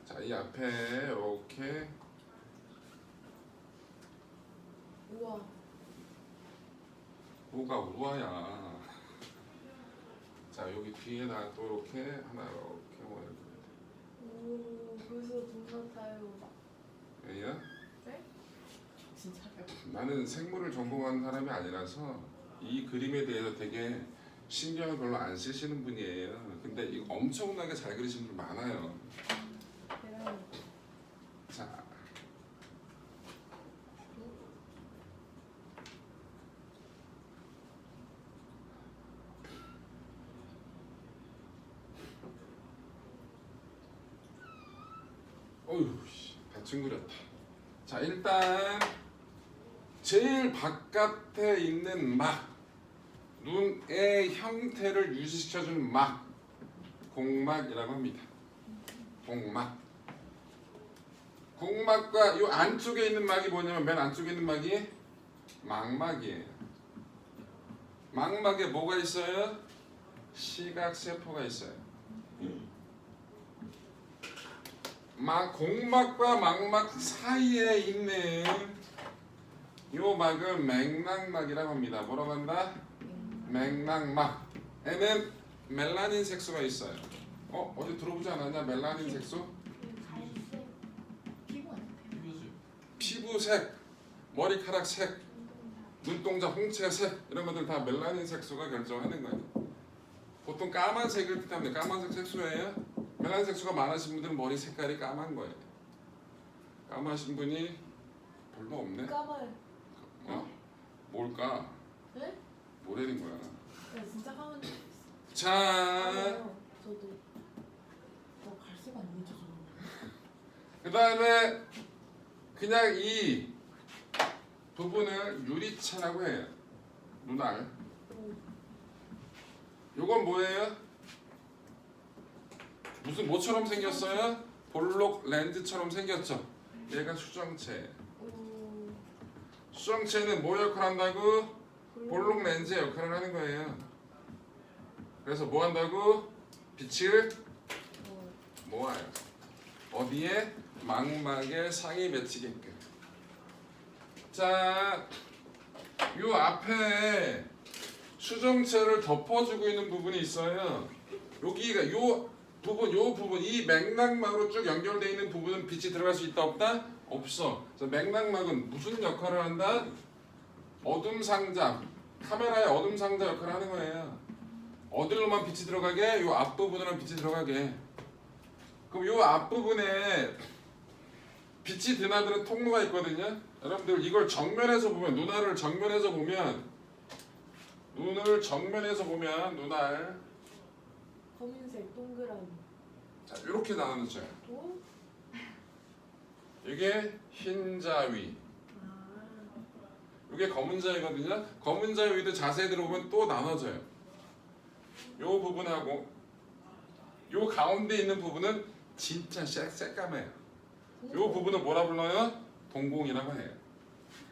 자, 이 앞에 이렇게. 우와. 뭐가 우아야. 자, 여기 뒤에다 또 이렇게 하나 이렇게 뭐 이렇게. 오, 그래서 눈 같아요. 왜요? 진짜요? 나는 생물을 전공한 사람이 아니라서 이 그림에 대해서 되게 신경을 별로 안 쓰시는 분이에요. 근데 이거 엄청나게 잘 그리시는 분 많아요. 계란. 자, 어휴, 대충 그렸다. 자, 일단 제일 바깥에 있는 막 눈의 형태를 유지시켜주는 막, 공막이라고 합니다. 공막. 공막과 이 안쪽에 있는 막이 뭐냐면 맨 안쪽에 있는 막이 망막이에요. 망막에 뭐가 있어요? 시각세포가 있어요. 공막과 망막 사이에 있는 요 막을 맥락막이라고 합니다. 뭐라고 한다? 맥락막에는 멜라닌 색소가 있어요. 어디 들어보지 않았냐? 멜라닌 색소? 갈색 피부 아니야? 피부색, 머리카락 색, 눈동자 홍채 색 이런 것들 다 멜라닌 색소가 결정하는 거예요. 보통 까만색을 뜻합니다. 까만색 색소예요. 멜라닌 색소가 많으신 분들은 머리 색깔이 까만 거예요. 까마신 분이 별로 없네. 까마요. 뭘까? 네? 뭐라는 거야? 네, 진짜 까만 적 있어. 자, 까마요. 저도 갈색 아니겠죠 저는. 그 다음에 그냥 이 부분을 유리체라고 해요. 눈알. 요건 뭐예요? 무슨 뭐처럼 생겼어요? 볼록 렌즈처럼 생겼죠. 얘가 수정체예요. 수정체는 뭐 역할을 한다고? 볼록 렌즈 역할을 하는 거예요. 그래서 뭐 한다고? 빛을 모아요. 어디에? 망막에 상이 맺히게끔. 자, 요 앞에 수정체를 덮어주고 있는 부분이 있어요. 여기가 요 부분 이 맥락막으로 쭉 연결되어 있는 부분은 빛이 들어갈 수 있다 없다? 없어. 그래서 맥락막은 무슨 역할을 한다? 어둠 상자, 카메라의 어둠 상자 역할을 하는 거예요. 어디로만 빛이 들어가게? 요 앞부분으로만 빛이 들어가게. 그럼 요 앞부분에 빛이 드나드는 통로가 있거든요. 여러분들 이걸 정면에서 보면, 눈알을 정면에서 보면, 눈을 정면에서 보면 눈알 검은색 동그라미. 자 이렇게 나눠져요. 오? 이게 흰 자위, 아. 이게 검은 자위거든요. 검은 자위도 자세히 들어보면 또 나눠져요. 요 부분하고 요 가운데 있는 부분은 진짜 새까매요. 요 부분을 뭐라 불러요? 동공이라고 해요.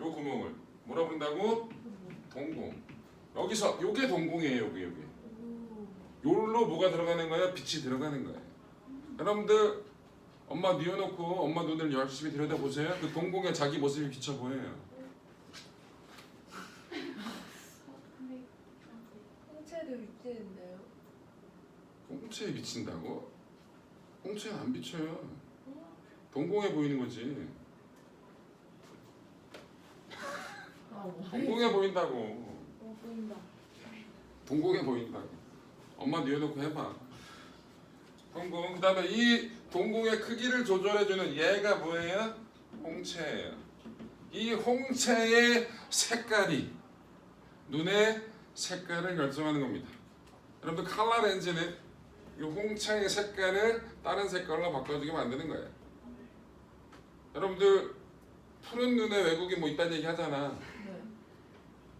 요 구멍을 뭐라 부른다고? 동공. 여기서 요게 동공이에요. 요게. 요로 뭐가 들어가는 거예요? 빛이 들어가는 거예요. 여러분들 엄마 뉘어놓고 엄마 눈을 열심히 들여다보세요. 그 동공에 자기 모습이 비쳐 보여요. 홍채도 비치는데요. 홍채에 비친다고? 홍채는 안 비쳐요. 동공에 보이는 거지. 동공에 보인다고. 보인다. 동공에 보인다고. 엄마 뉘어놓고 해봐. 동공. 그 다음에 이 동공의 크기를 조절해주는 얘가 뭐예요? 홍채예요. 이 홍채의 색깔이 눈의 색깔을 결정하는 겁니다. 여러분들 칼라 렌즈는 이 홍채의 색깔을 다른 색깔로 바꿔주게 만드는 거예요. 여러분들 푸른 눈의 외국인 뭐 있다는 얘기 하잖아. 네.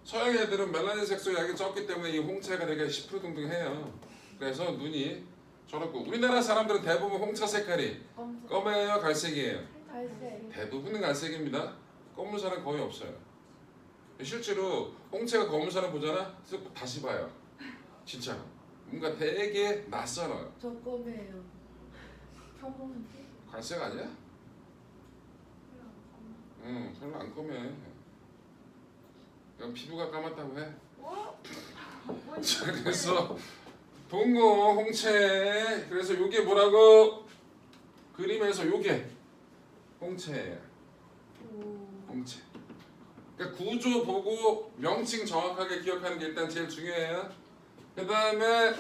서양 애들은 멜라닌 색소 약이 적기 때문에 이 홍채가 되게 시푸르둥둥해요. 그래서 눈이 저렇고, 우리나라 사람들은 대부분 홍차 색깔이 검은색. 검해요, 갈색이에요? 갈색. 대부분은 갈색입니다. 검은 사람 거의 없어요. 실제로 홍채가 검은 사람 보잖아? 그래서 다시 봐요. 진짜 뭔가 되게 낯설어요. 저 검이에요. 평범한데? 갈색 아니야? 응, 별로 안 검해. 그냥 피부가 까맣다고 해. 자, 그래서 동공, 홍채. 그래서 요게 뭐라고? 그림에서 요게 홍채예요. 홍채. 그러니까 구조 보고 명칭 정확하게 기억하는 게 일단 제일 중요해요. 그 다음에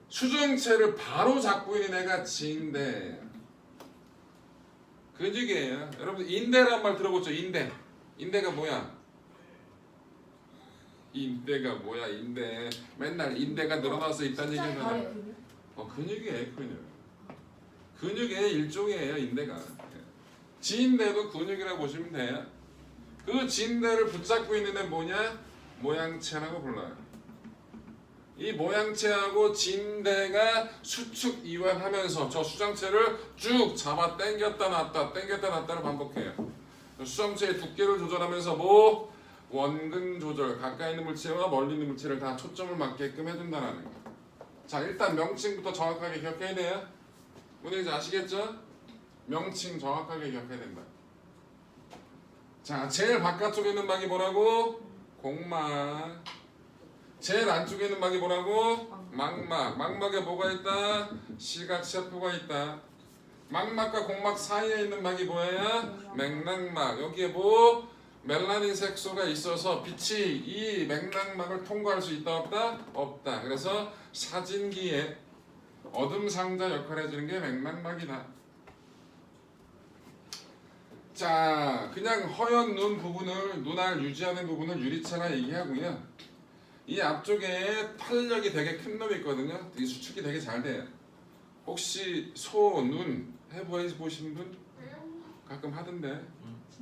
수정체를 바로 잡고 있는 애가 진대. 근육이에요. 여러분 인대란 말 들어보죠? 인대. 인대가 뭐야? 인대가 뭐야? 인대. 맨날 인대가 늘어나서 있다는 다리 얘기잖아요. 근육? 근육이에요, 근육. 근육의 일종이에요, 인대가. 지인대도 근육이라고 보시면 돼요. 그 지인대를 붙잡고 있는 애 뭐냐? 모양체라고 불러요. 이 모양체하고 진대가 수축 이완하면서 저 수정체를 쭉 잡아 당겼다 놨다 당겼다 놨다를 반복해요. 수정체의 두께를 조절하면서 뭐 원근 조절, 가까이 있는 물체와 멀리 있는 물체를 다 초점을 맞게끔 해준다는 거. 자, 일단 명칭부터 정확하게 기억해야 돼요. 오늘 이제 아시겠죠? 명칭 정확하게 기억해야 된다. 자, 제일 바깥쪽에 있는 막이 뭐라고? 공막. 제일 안쪽에 있는 막이 뭐라고? 망막. 망막에 뭐가 있다? 시각세포가 있다. 망막과 공막 사이에 있는 막이 뭐예요? 맥락막. 여기에 뭐? 멜라닌 색소가 있어서 빛이 이 맥락막을 통과할 수 있다 없다? 없다. 그래서 사진기에 어둠 상자 역할을 해주는 게 맥락막이다. 자, 그냥 허연 눈 부분을 눈알 유지하는 부분을 유리체라 얘기하고요. 이 앞쪽에 탄력이 되게 큰 놈이 있거든요. 이 수축이 되게 잘 돼요. 혹시 소, 눈 해보신 분? 가끔 하던데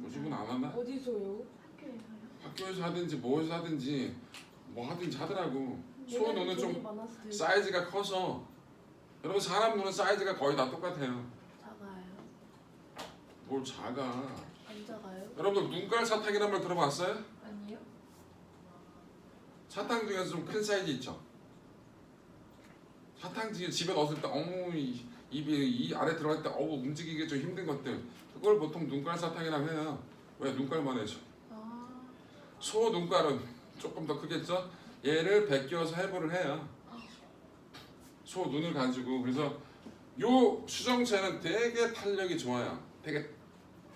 요즘은 안 하나? 어디서요? 학교에서요? 학교에서 하든지 뭐에서 하든지 뭐 하든지 하더라고. 소 얘네는 눈은 돈이 좀 많아서 되게 사이즈가 커서 여러분 사람 눈은 사이즈가 거의 다 똑같아요. 작아요. 뭘 작아. 안 작아요? 여러분들 눈깔 사탕이란 말 들어봤어요? 아니요. 사탕 중에서 좀 큰 사이즈 있죠? 사탕 집에 넣었을 때 어머 입이 이 안에 들어갈 때 어우 움직이기 좀 힘든 것들 그걸 보통 눈깔 사탕이라고 해요. 왜? 눈깔만 해줘. 아, 소 눈깔은 조금 더 크겠죠? 얘를 베껴서 해부를 해요. 소 눈을 가지고. 그래서 요 수정체는 되게 탄력이 좋아요. 되게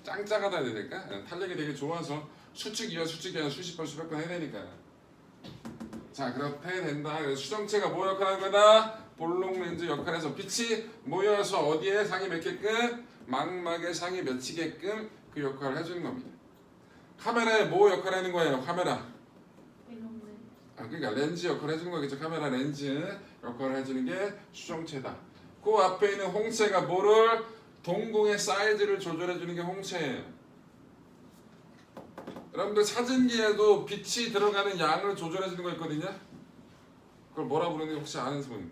짱짱하다 해야 될까? 탄력이 되게 좋아서 수축 이하 수십 번 수백 번 해야 되니까요. 자, 그렇게 된다. 그래서 수정체가 뭐 역할을 하는 거다? 볼록 렌즈 역할에서 빛이 모여서 어디에 상이 맺게끔? 망막에 상이 맺히게끔 그 역할을 해주는 겁니다. 카메라에 뭐 역할을 하는 거예요? 카메라. 이런데 그러니까 렌즈 역할을 해주는 거겠죠. 카메라 렌즈 역할을 해주는 게 수정체다. 그 앞에 있는 홍채가 뭐를? 동공의 사이즈를 조절해주는 게 홍채예요. 여러분들 사진기에도 빛이 들어가는 양을 조절해주는 거 있거든요. 그걸 뭐라 부르는지 혹시 아는 분?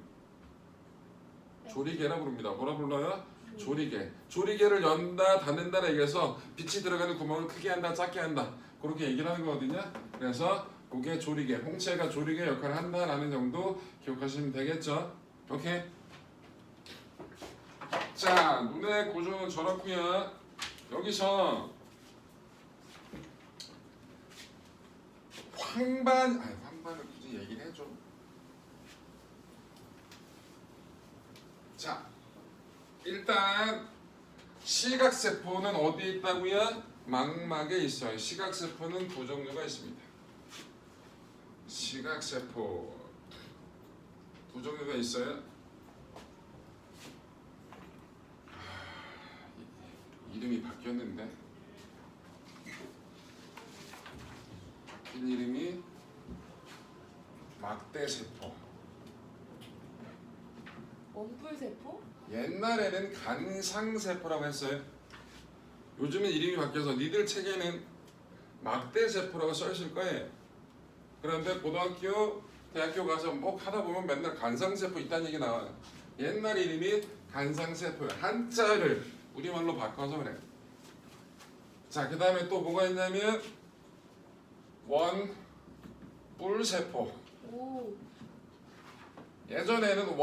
조리개라 부릅니다. 뭐라 불러요? 조리개. 조리개를 연다 닫는다라 얘기해서 빛이 들어가는 구멍을 크게 한다 작게 한다 그렇게 얘기를 하는 거거든요. 그래서 그게 조리개, 홍채가 조리개 역할을 한다라는 정도 기억하시면 되겠죠. 오케이. 자, 눈의 구조는 저렇고요. 여기서 황반을 굳이 얘기를 해줘. 자, 일단 시각세포는 어디에 있다고요? 망막에 있어요. 시각세포는 두 종류가 있습니다. 시각세포 두 종류가 있어요. 이름이 바뀌었는데 바뀐 이름이 막대세포. 원뿔세포? 옛날에는 간상세포라고 했어요. 요즘은 이름이 바뀌어서 니들 책에는 막대세포라고 써있을 거예요. 그런데 고등학교, 대학교 가서 뭐 하다 보면 맨날 간상세포 있다는 얘기 나와요. 옛날 이름이 간상세포예요. 한자를 우리말로 바꿔서 그래. 자, 그 다음에 또 뭐가 있냐면 원뿔세포. 오, 예전에는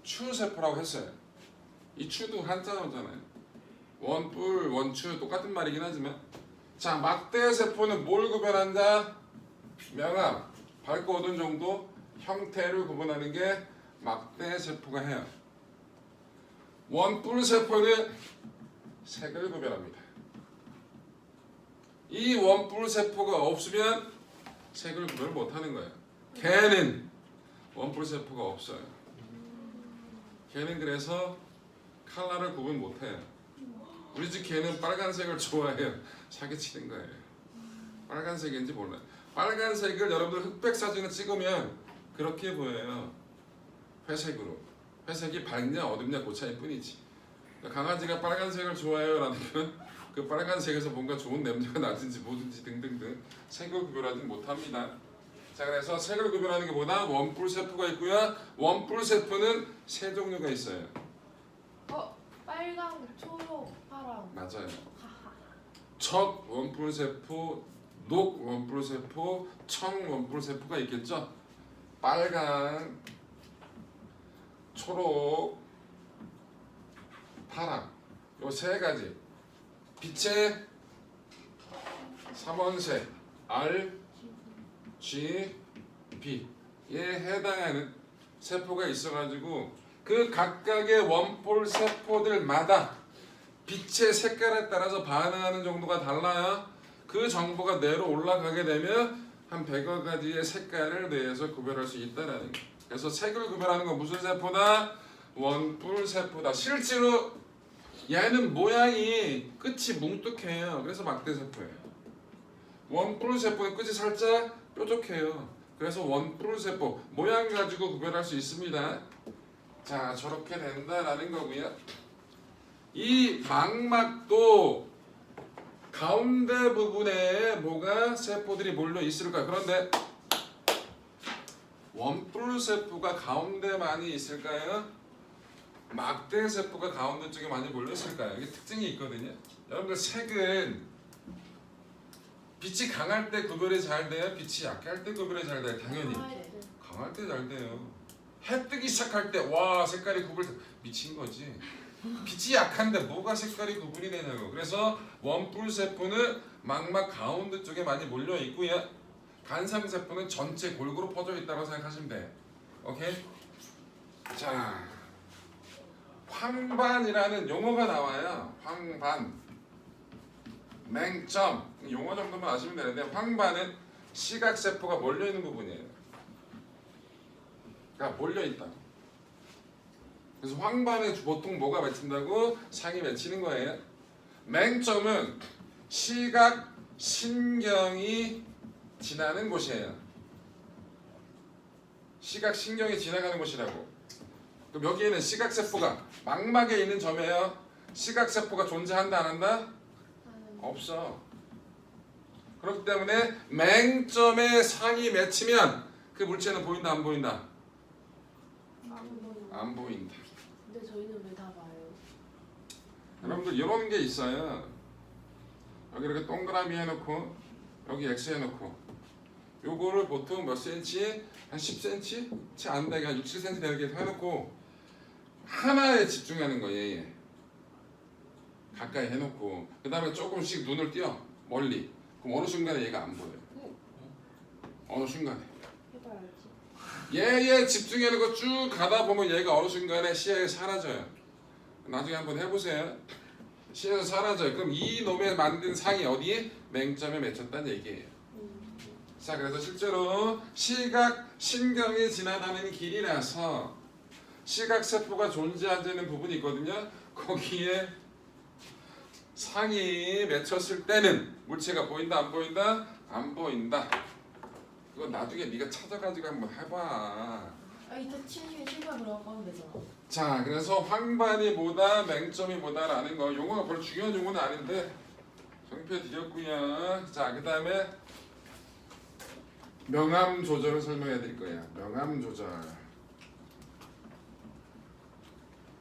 원추세포라고 했어요. 이 추도 한자어잖아요. 원뿔, 원추 똑같은 말이긴 하지만 자, 막대세포는 뭘 구별한다? 명암, 밝고 어두운 정도 형태를 구분하는 게 막대세포가 해요. 원뿔세포는 색을 구별합니다. 이 원뿔세포가 없으면 색을 구별 못하는 거예요. 개는 원뿔세포가 없어요. 개는 그래서 컬러를 구분 못해요. 우리 집 개는 빨간색을 좋아해요. 사기치는 거예요. 빨간색인지 몰라요. 빨간색을 여러분들 흑백 사진을 찍으면 그렇게 보여요. 회색으로. 회색이 밝냐 어둡냐 그 차이뿐이지. 강아지가 빨간색을 좋아해요라는 건 그 빨간색에서 뭔가 좋은 냄새가 나든지 뭐든지 등등등 색을 구별하지 못합니다. 자, 그래서 색을 구별하는 게 뭐다? 원뿔 세포가 있고요. 원뿔 세포는 세 종류가 있어요. 빨강, 초록, 파랑. 맞아요. 척 원뿔 세포, 녹 원뿔 세포, 청 원뿔 세포가 있겠죠. 빨강, 초록, 파랑, 요 세 가지. 빛의 삼원색 R, G, B에 해당하는 세포가 있어가지고 그 각각의 원뿔 세포들마다 빛의 색깔에 따라서 반응하는 정도가 달라요. 그 정보가 뇌로 올라가게 되면 한 100여 가지의 색깔을 뇌에서 구별할 수 있다라는 거예요. 그래서 색을 구별하는 건 무슨 세포다? 원뿔 세포다. 실제로 얘는 모양이 끝이 뭉뚝해요. 그래서 막대세포예요. 원뿔 세포의 끝이 살짝 뾰족해요. 그래서 원뿔 세포 모양 가지고 구별할 수 있습니다. 자, 저렇게 된다라는 거고요. 이 망막도 가운데 부분에 뭐가 세포들이 몰려 있을까? 그런데 원뿔 세포가 가운데 많이 있을까요? 막대 세포가 가운데 쪽에 많이 몰려 있을까요? 이게 특징이 있거든요. 여러분들 색은 빛이 강할 때 구별이 잘 돼요? 빛이 약할 때 구별이 잘 돼요? 당연히 강할 때 잘 돼요. 해 뜨기 시작할 때 와 색깔이 구분 미친 거지. 빛이 약한데 뭐가 색깔이 구분이 되냐고. 그래서 원뿔 세포는 망막 가운데 쪽에 많이 몰려 있고요. 간상 세포는 전체 골고루 퍼져 있다고 생각하시면 돼요. 오케이? 자, 황반이라는 용어가 나와요. 황반, 맹점 용어 정도만 아시면 되는데 황반은 시각 세포가 몰려 있는 부분이에요. 그러니까 몰려 있다. 그래서 황반에 보통 뭐가 맺힌다고? 상이 맺히는 거예요. 맹점은 시각 신경이 지나는 곳이에요. 시각 신경이 지나가는 곳이라고. 그럼 여기에는 시각 세포가 망막에 있는 점이에요. 시각 세포가 존재한다 안 한다? 없어. 그렇기 때문에 맹점에 상이 맺히면 그 물체는 보인다 안 보인다? 안 보인다. 근데 저희는 왜 다 봐요? 여러분들 이런 게 있어요. 여기 이렇게 동그라미 해놓고 여기 X 해놓고 요거를 보통 몇 센치? 한 10cm? 채 안 되게 한 6, 7cm 되게 해놓고 하나에 집중하는 거예요. 얘. 가까이 해놓고 그 다음에 조금씩 눈을 띄어 멀리. 그럼 어느 순간에 얘가 안 보여요. 어느 순간에. 해봐야지. 얘에 집중해놓고 쭉 가다 보면 얘가 어느 순간에 시야에 사라져요. 나중에 한번 해보세요. 시야에서 사라져요. 그럼 이 놈에 만든 상이 어디에? 맹점에 맺혔다는 얘기예요. 자, 그래서 실제로 시각 신경이 지나가는 길이라서 시각 세포가 존재하는 부분이 있거든요. 거기에 상이 맺혔을 때는 물체가 보인다 안 보인다? 안 보인다. 그거 나중에 네가 찾아가지고 한번 해봐. 이따 치는 실발 그러고 하면 되잖아. 자, 그래서 황반이 뭐다, 맹점이 뭐다라는 거 용어가 별로 중요한 용어는 아닌데 정표 드렸고요. 자, 그 다음에 명암 조절을 설명해 드릴 거예요. 명암 조절.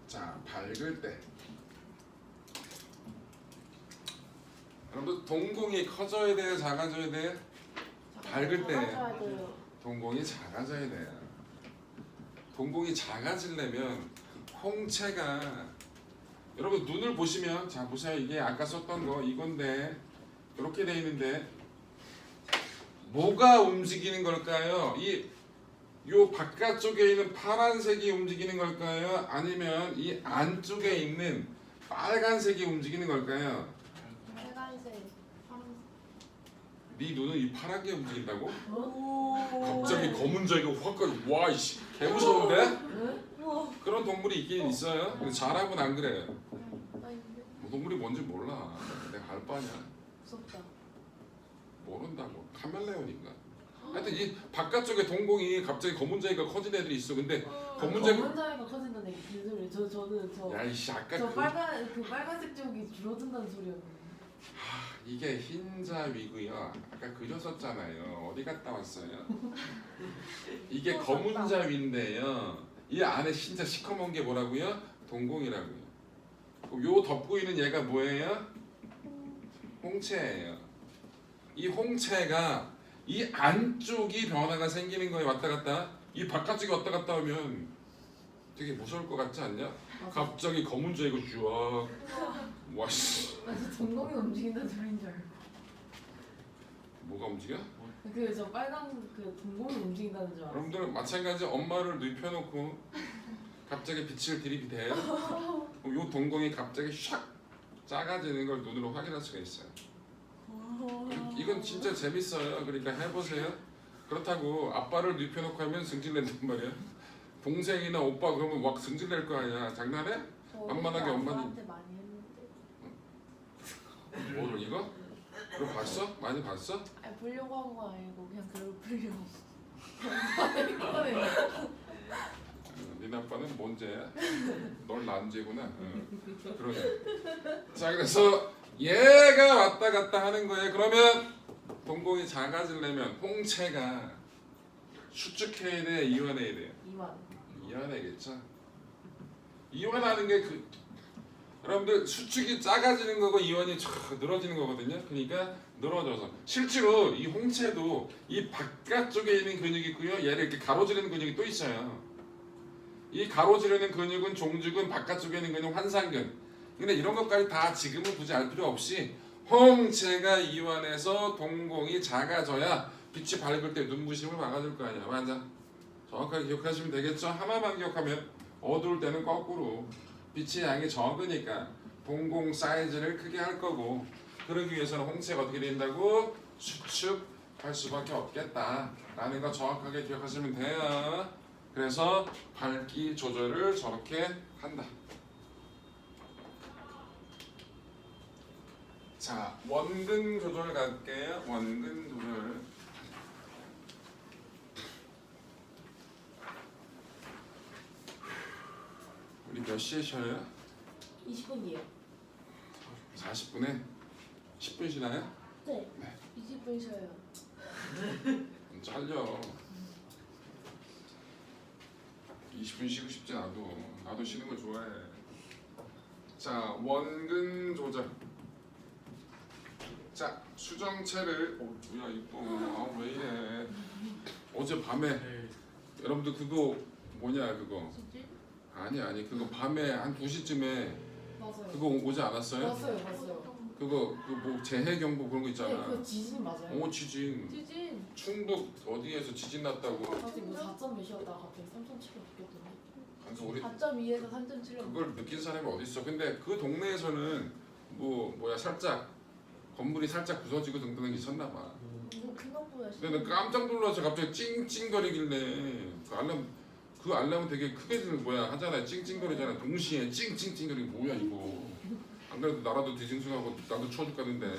자, 밝을 때 여러분 동공이 커져야 돼요, 작아져야 돼요? 밝을 때 작아져야 돼요. 동공이 작아져야 돼요. 동공이 작아지려면 홍채가 여러분 눈을 보시면 자 보세요. 이게 아까 썼던 거 이건데 이렇게 돼 있는데 뭐가 움직이는 걸까요? 요 바깥쪽에 있는 파란색이 움직이는 걸까요? 아니면 이 안쪽에 있는 빨간색이 움직이는 걸까요? 빨간색, 파란색. 네 눈은 이 파란 게 움직인다고? 오. 갑자기 검은색이 확 와 이씨 개 무서운데? 우와. 그런 동물이 있긴 있어요. 근데 잘하고는 안 그래요. 아닌데? 뭐 동물이 뭔지 몰라. 내가 알 거 아니야. 무섭다. 모른다고. 카멜레온인가? 하여튼 이 바깥쪽에 동공이 갑자기 검은자위가 커진 애들이 있어. 근데 검은자위 검은 자위가 커진다는 얘기 무슨 소리? 저는 야이씨 아까 저 그 빨간색 쪽이 줄어든다는 소리였는데. 이게 흰자위고요. 아까 그렸었잖아요. 어디 갔다 왔어요? 이게 검은자위인데요. 이 안에 흰자 시커먼 게 뭐라고요? 동공이라고요. 그럼 요 덮고 있는 얘가 뭐예요? 홍채예요. 이 홍채가 이 안쪽이 변화가 생기는 거에 왔다 갔다. 이 바깥쪽이 왔다 갔다 하면 되게 무서울 것 같지 않냐? 갑자기 검은 자위가 쭉. 와 씨. 나 진짜 동공이 움직인다는 소리인 줄 알고. 뭐가 움직여? 그저 빨간 그 동공이 움직인다는 줄 알았어. 여러분들 마찬가지 엄마를 눕혀놓고 갑자기 빛을 들이대요. 그럼 요 동공이 갑자기 샥 작아지는 걸 눈으로 확인할 수가 있어요. 이건 진짜 재밌어요. 그러니까 해보세요. 그렇다고 아빠를 눕혀놓고 하면 승질낸단 말이야. 동생이나 오빠 그러면 막 승질낼 거 아니야. 장난해? 만만하게 엄마는- 아빠한테 많이 했는데. 뭐 이거? 그거 봤어? 많이 봤어? 아니 보려고 한 거 아니고 그냥 그걸 보려고. 니네 아빠는 뭔 죄야? 널 낳은 죄구나. 그러네. 자 그래서 얘가 왔다 갔다 하는 거예요. 그러면 동공이 작아지려면 홍채가 수축해야 돼, 이완해야 돼요. 이완해야겠죠. 이완하는 게 여러분들 수축이 작아지는 거고 이완이 촥 늘어지는 거거든요. 그러니까 늘어져서 실제로 이 홍채도 이 바깥쪽에 있는 근육이 있고요. 얘를 이렇게 가로지르는 근육이 또 있어요. 이 가로지르는 근육은 종죽은 바깥쪽에 있는 근육 환상근. 근데 이런 것까지 다 지금은 굳이 알 필요 없이 홍채가 이완해서 동공이 작아져야 빛이 밝을 때 눈부심을 막아줄 거 아니야. 맞아. 정확하게 기억하시면 되겠죠. 하나만 기억하면 어두울 때는 거꾸로 빛의 양이 적으니까 동공 사이즈를 크게 할 거고 그러기 위해서는 홍채가 어떻게 된다고? 수축할 수밖에 없겠다라는 거 정확하게 기억하시면 돼요. 그래서 밝기 조절을 저렇게 한다. 자, 원근 조절 갈게요. 원근 조절. 우리 몇 시에 쉬어요? 20분이에요. 40분에 10분 쉬나요? 네. 20분 쉬어요. 잘려. 20분 쉬고 싶지 나도 쉬는 거 좋아해. 자, 원근 조절. 자, 수정체를 뭐야 이거 왜 이래? 어제 밤에 여러분들 그거 뭐냐 그거? 아니 그거 밤에 한 2시쯤에 맞아요. 그거 오지 않았어요? 봤어요. 그거 그 뭐 재해 경보 그런 거 네, 있잖아. 그 지진 맞아요. 지진. 지진. 충북 어디에서 지진 났다고. 갑자기 뭐 4점 몇이었다가 갑자기 3.7로 바뀌었던데. 그래서 우리 4.2에서 3.7로. 그걸 느낀 사람이 어디 있어? 근데 그 동네에서는 뭐야 살짝 건물이 살짝 부서지고 등등 있었나 봐. 생각보다. 근데 나 깜짝 놀라서 갑자기 찡찡거리길래 그 알람은 되게 크게 하잖아요. 찡찡거리잖아. 동시에 찡찡찡거리기 뭐야 이거. 안 그래도 나라도 뒤숭숭하고 나도 추워 죽겠는데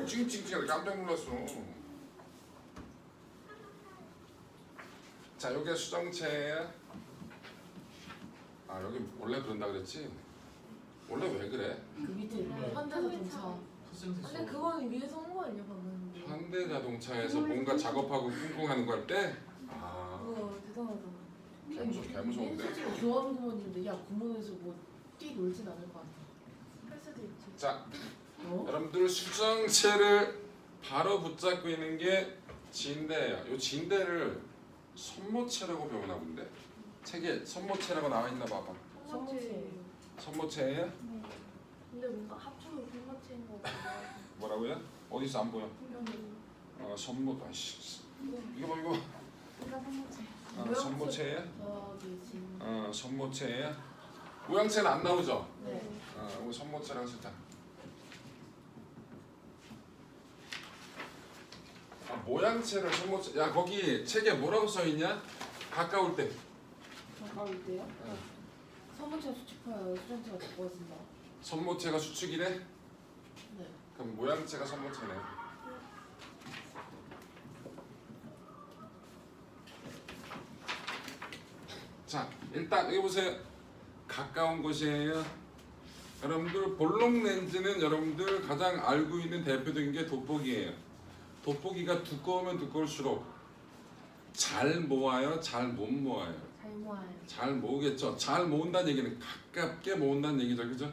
찡찡찡 깜짝 놀랐어. 자 여기가 수정체야. 아 여기 원래 그런다 그랬지? 원래 왜 그래? 그 밑에 현대자동차. 근데 그거는 위에서 온 거 아니야 방금? 현대자동차에서 뭔가 작업하고 쿵쿵하는 거 할 때? 아 그거 대단하다. 개무서운데? 솔직히 교원 부모님인데 야 구몬에서 뭐 뛰 놀진 않을 거 아니야. 할 수도 있지. 자 어? 여러분들 수정체를 바로 붙잡고 있는 게 진대예요. 이 진대를 선모체라고 배우나 본데? 책에 선모체라고 나와 있나 봐봐. 성모체예요. 선모체예요? 네. 근데 뭔가 합쳐서 성모체인 거 같아요. 뭐라고요? 어디서 안 보여? 이런 선모 아씨 이거 봐 이거. 뭔가 성모체. 선모체예요? 저기 지금. 선모체예요? 모양체는 안 나오죠? 네. 이거 선모체랑 쓰자. 모양체를 선모체. 야 거기 책에 뭐라고 써 있냐? 가까울 때. 가까울 때요? 선모체가 수축하여 수정체가 잡고 있습니다. 선모체가 수축이래? 네. 그럼 모양체가 선모체네. 자 일단 여기 보세요. 가까운 곳이에요. 여러분들 볼록 렌즈는 여러분들 가장 알고 있는 대표적인 게 돋보기예요. 돋보기가 두꺼우면 두꺼울수록 잘 모아요, 잘 못 모아요. 잘 모아요. 잘 모으겠죠. 잘 모은다는 얘기는 가깝게 모은다는 얘기죠, 그죠?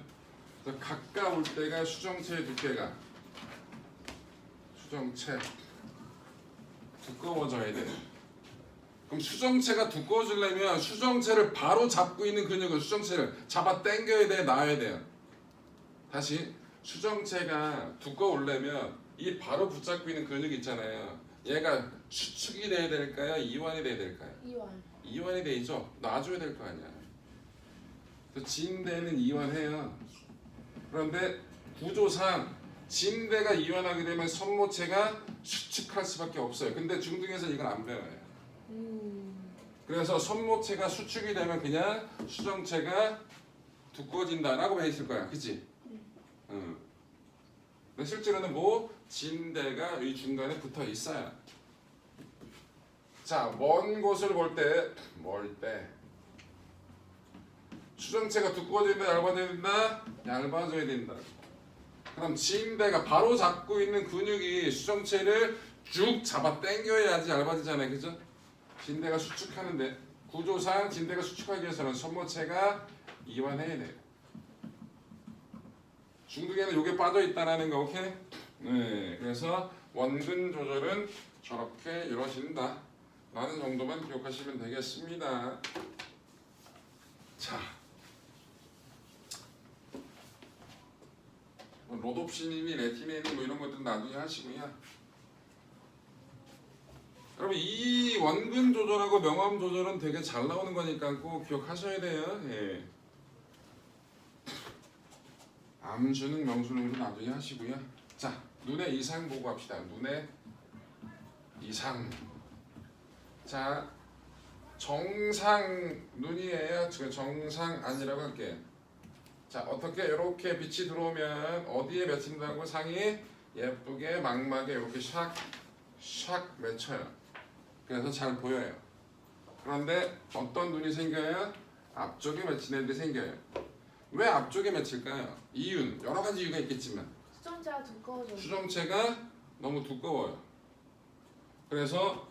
그래서 가까울 때가 수정체의 두께가 수정체 두꺼워져야 돼요. 그럼 수정체가 두꺼워지려면 수정체를 바로 잡고 있는 근육은 수정체를 잡아 당겨야 돼, 놔야 돼요. 다시 수정체가 두꺼우려면 이 바로 붙잡고 있는 근육 있잖아요. 얘가 수축이 돼야 될까요? 이완이 돼야 될까요? 이완. 이완이 돼야죠. 놔줘야 될 거 아니야. 그래서 진대는 이완해요. 그런데 구조상 진대가 이완하게 되면 손모체가 수축할 수밖에 없어요. 근데 중등에서 이걸 안 배워요. 그래서 손모체가 수축이 되면 그냥 수정체가 두꺼워진다라고 배웠을 거야, 그치? 응. 근데 실제로는 뭐 진대가 이 중간에 붙어 있어요. 자, 먼 곳을 볼 때, 수정체가 두꺼워져야 된다, 얇아져야 된다? 얇아져야 된다. 그럼 진대가 바로 잡고 있는 근육이 수정체를 쭉 잡아 당겨야지 얇아지잖아요, 그죠? 진대가 수축하는데 구조상 진대가 수축하기 위해서는 손모체가 이완해야 돼요. 중등에는 이게 빠져 있다라는 거, 오케이? 네, 그래서 원근 조절은 저렇게 이루어진다. 라는 정도만 기억하시면 되겠습니다. 자, 로놉신이니 레티네니 뭐 이런 것들은 나중에 하시고요. 여러분 이 원근 조절하고 명암 조절은 되게 잘 나오는 거니까 꼭 기억하셔야 돼요. 예. 암수능 명수능으로 나중에 하시고요. 자, 눈의 이상 보고 합시다. 눈의 이상. 자, 정상 눈이에요. 지금 정상 아니라고 할게요. 자, 어떻게 이렇게 빛이 들어오면 어디에 맺힌다고 상이 예쁘게 망막에 이렇게 샥 맺혀요. 그래서 잘 보여요. 그런데 어떤 눈이 생겨요? 앞쪽에 맺힌 애들이 생겨요. 왜 앞쪽에 맺힐까요? 이유는 여러 가지 이유가 있겠지만 수정체가 두꺼워져. 수정체가 너무 두꺼워요. 그래서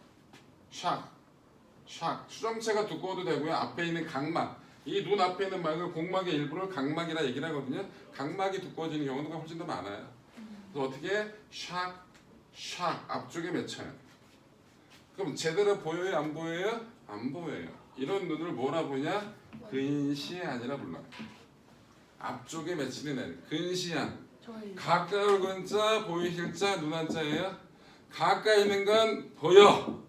샥 수정체가 두꺼워도 되고요. 앞에 있는 각막, 이 눈 앞에 있는 막을 공막의 일부를 각막이라 얘기를 하거든요. 각막이 두꺼워지는 경우가 훨씬 더 많아요. 그래서 어떻게 샥 앞쪽에 맺혀요. 그럼 제대로 보여요? 안 보여요? 안 보여요. 이런 눈을 뭐라 보냐? 근시안이라 불러요. 앞쪽에 맺히는 애, 근시안. 저희 가까울 근자, 보이실 자, 눈 한자예요. 가까이 있는 건 보여.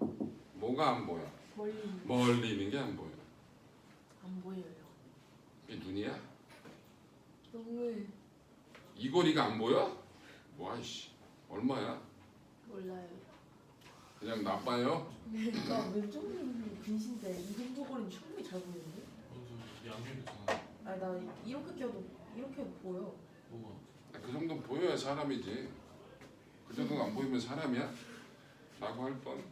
뭐가 안 보여? 멀리 있는 게 안 보여. 안 보여요. 이게 눈이야? 너무 이고리가 안 보여? 와이씨, 얼마야? 몰라요. 그냥 나빠요? 나 왼쪽 눈이 근신데 이 정도 거리는 충분히 잘 보이는데? 양면이잖아. 아니 나 이렇게 껴도 이렇게 보여. 뭐가? 그 정도는 보여야 사람이지. 그 정도가 안 보이면 사람이야? 라고 할 뻔.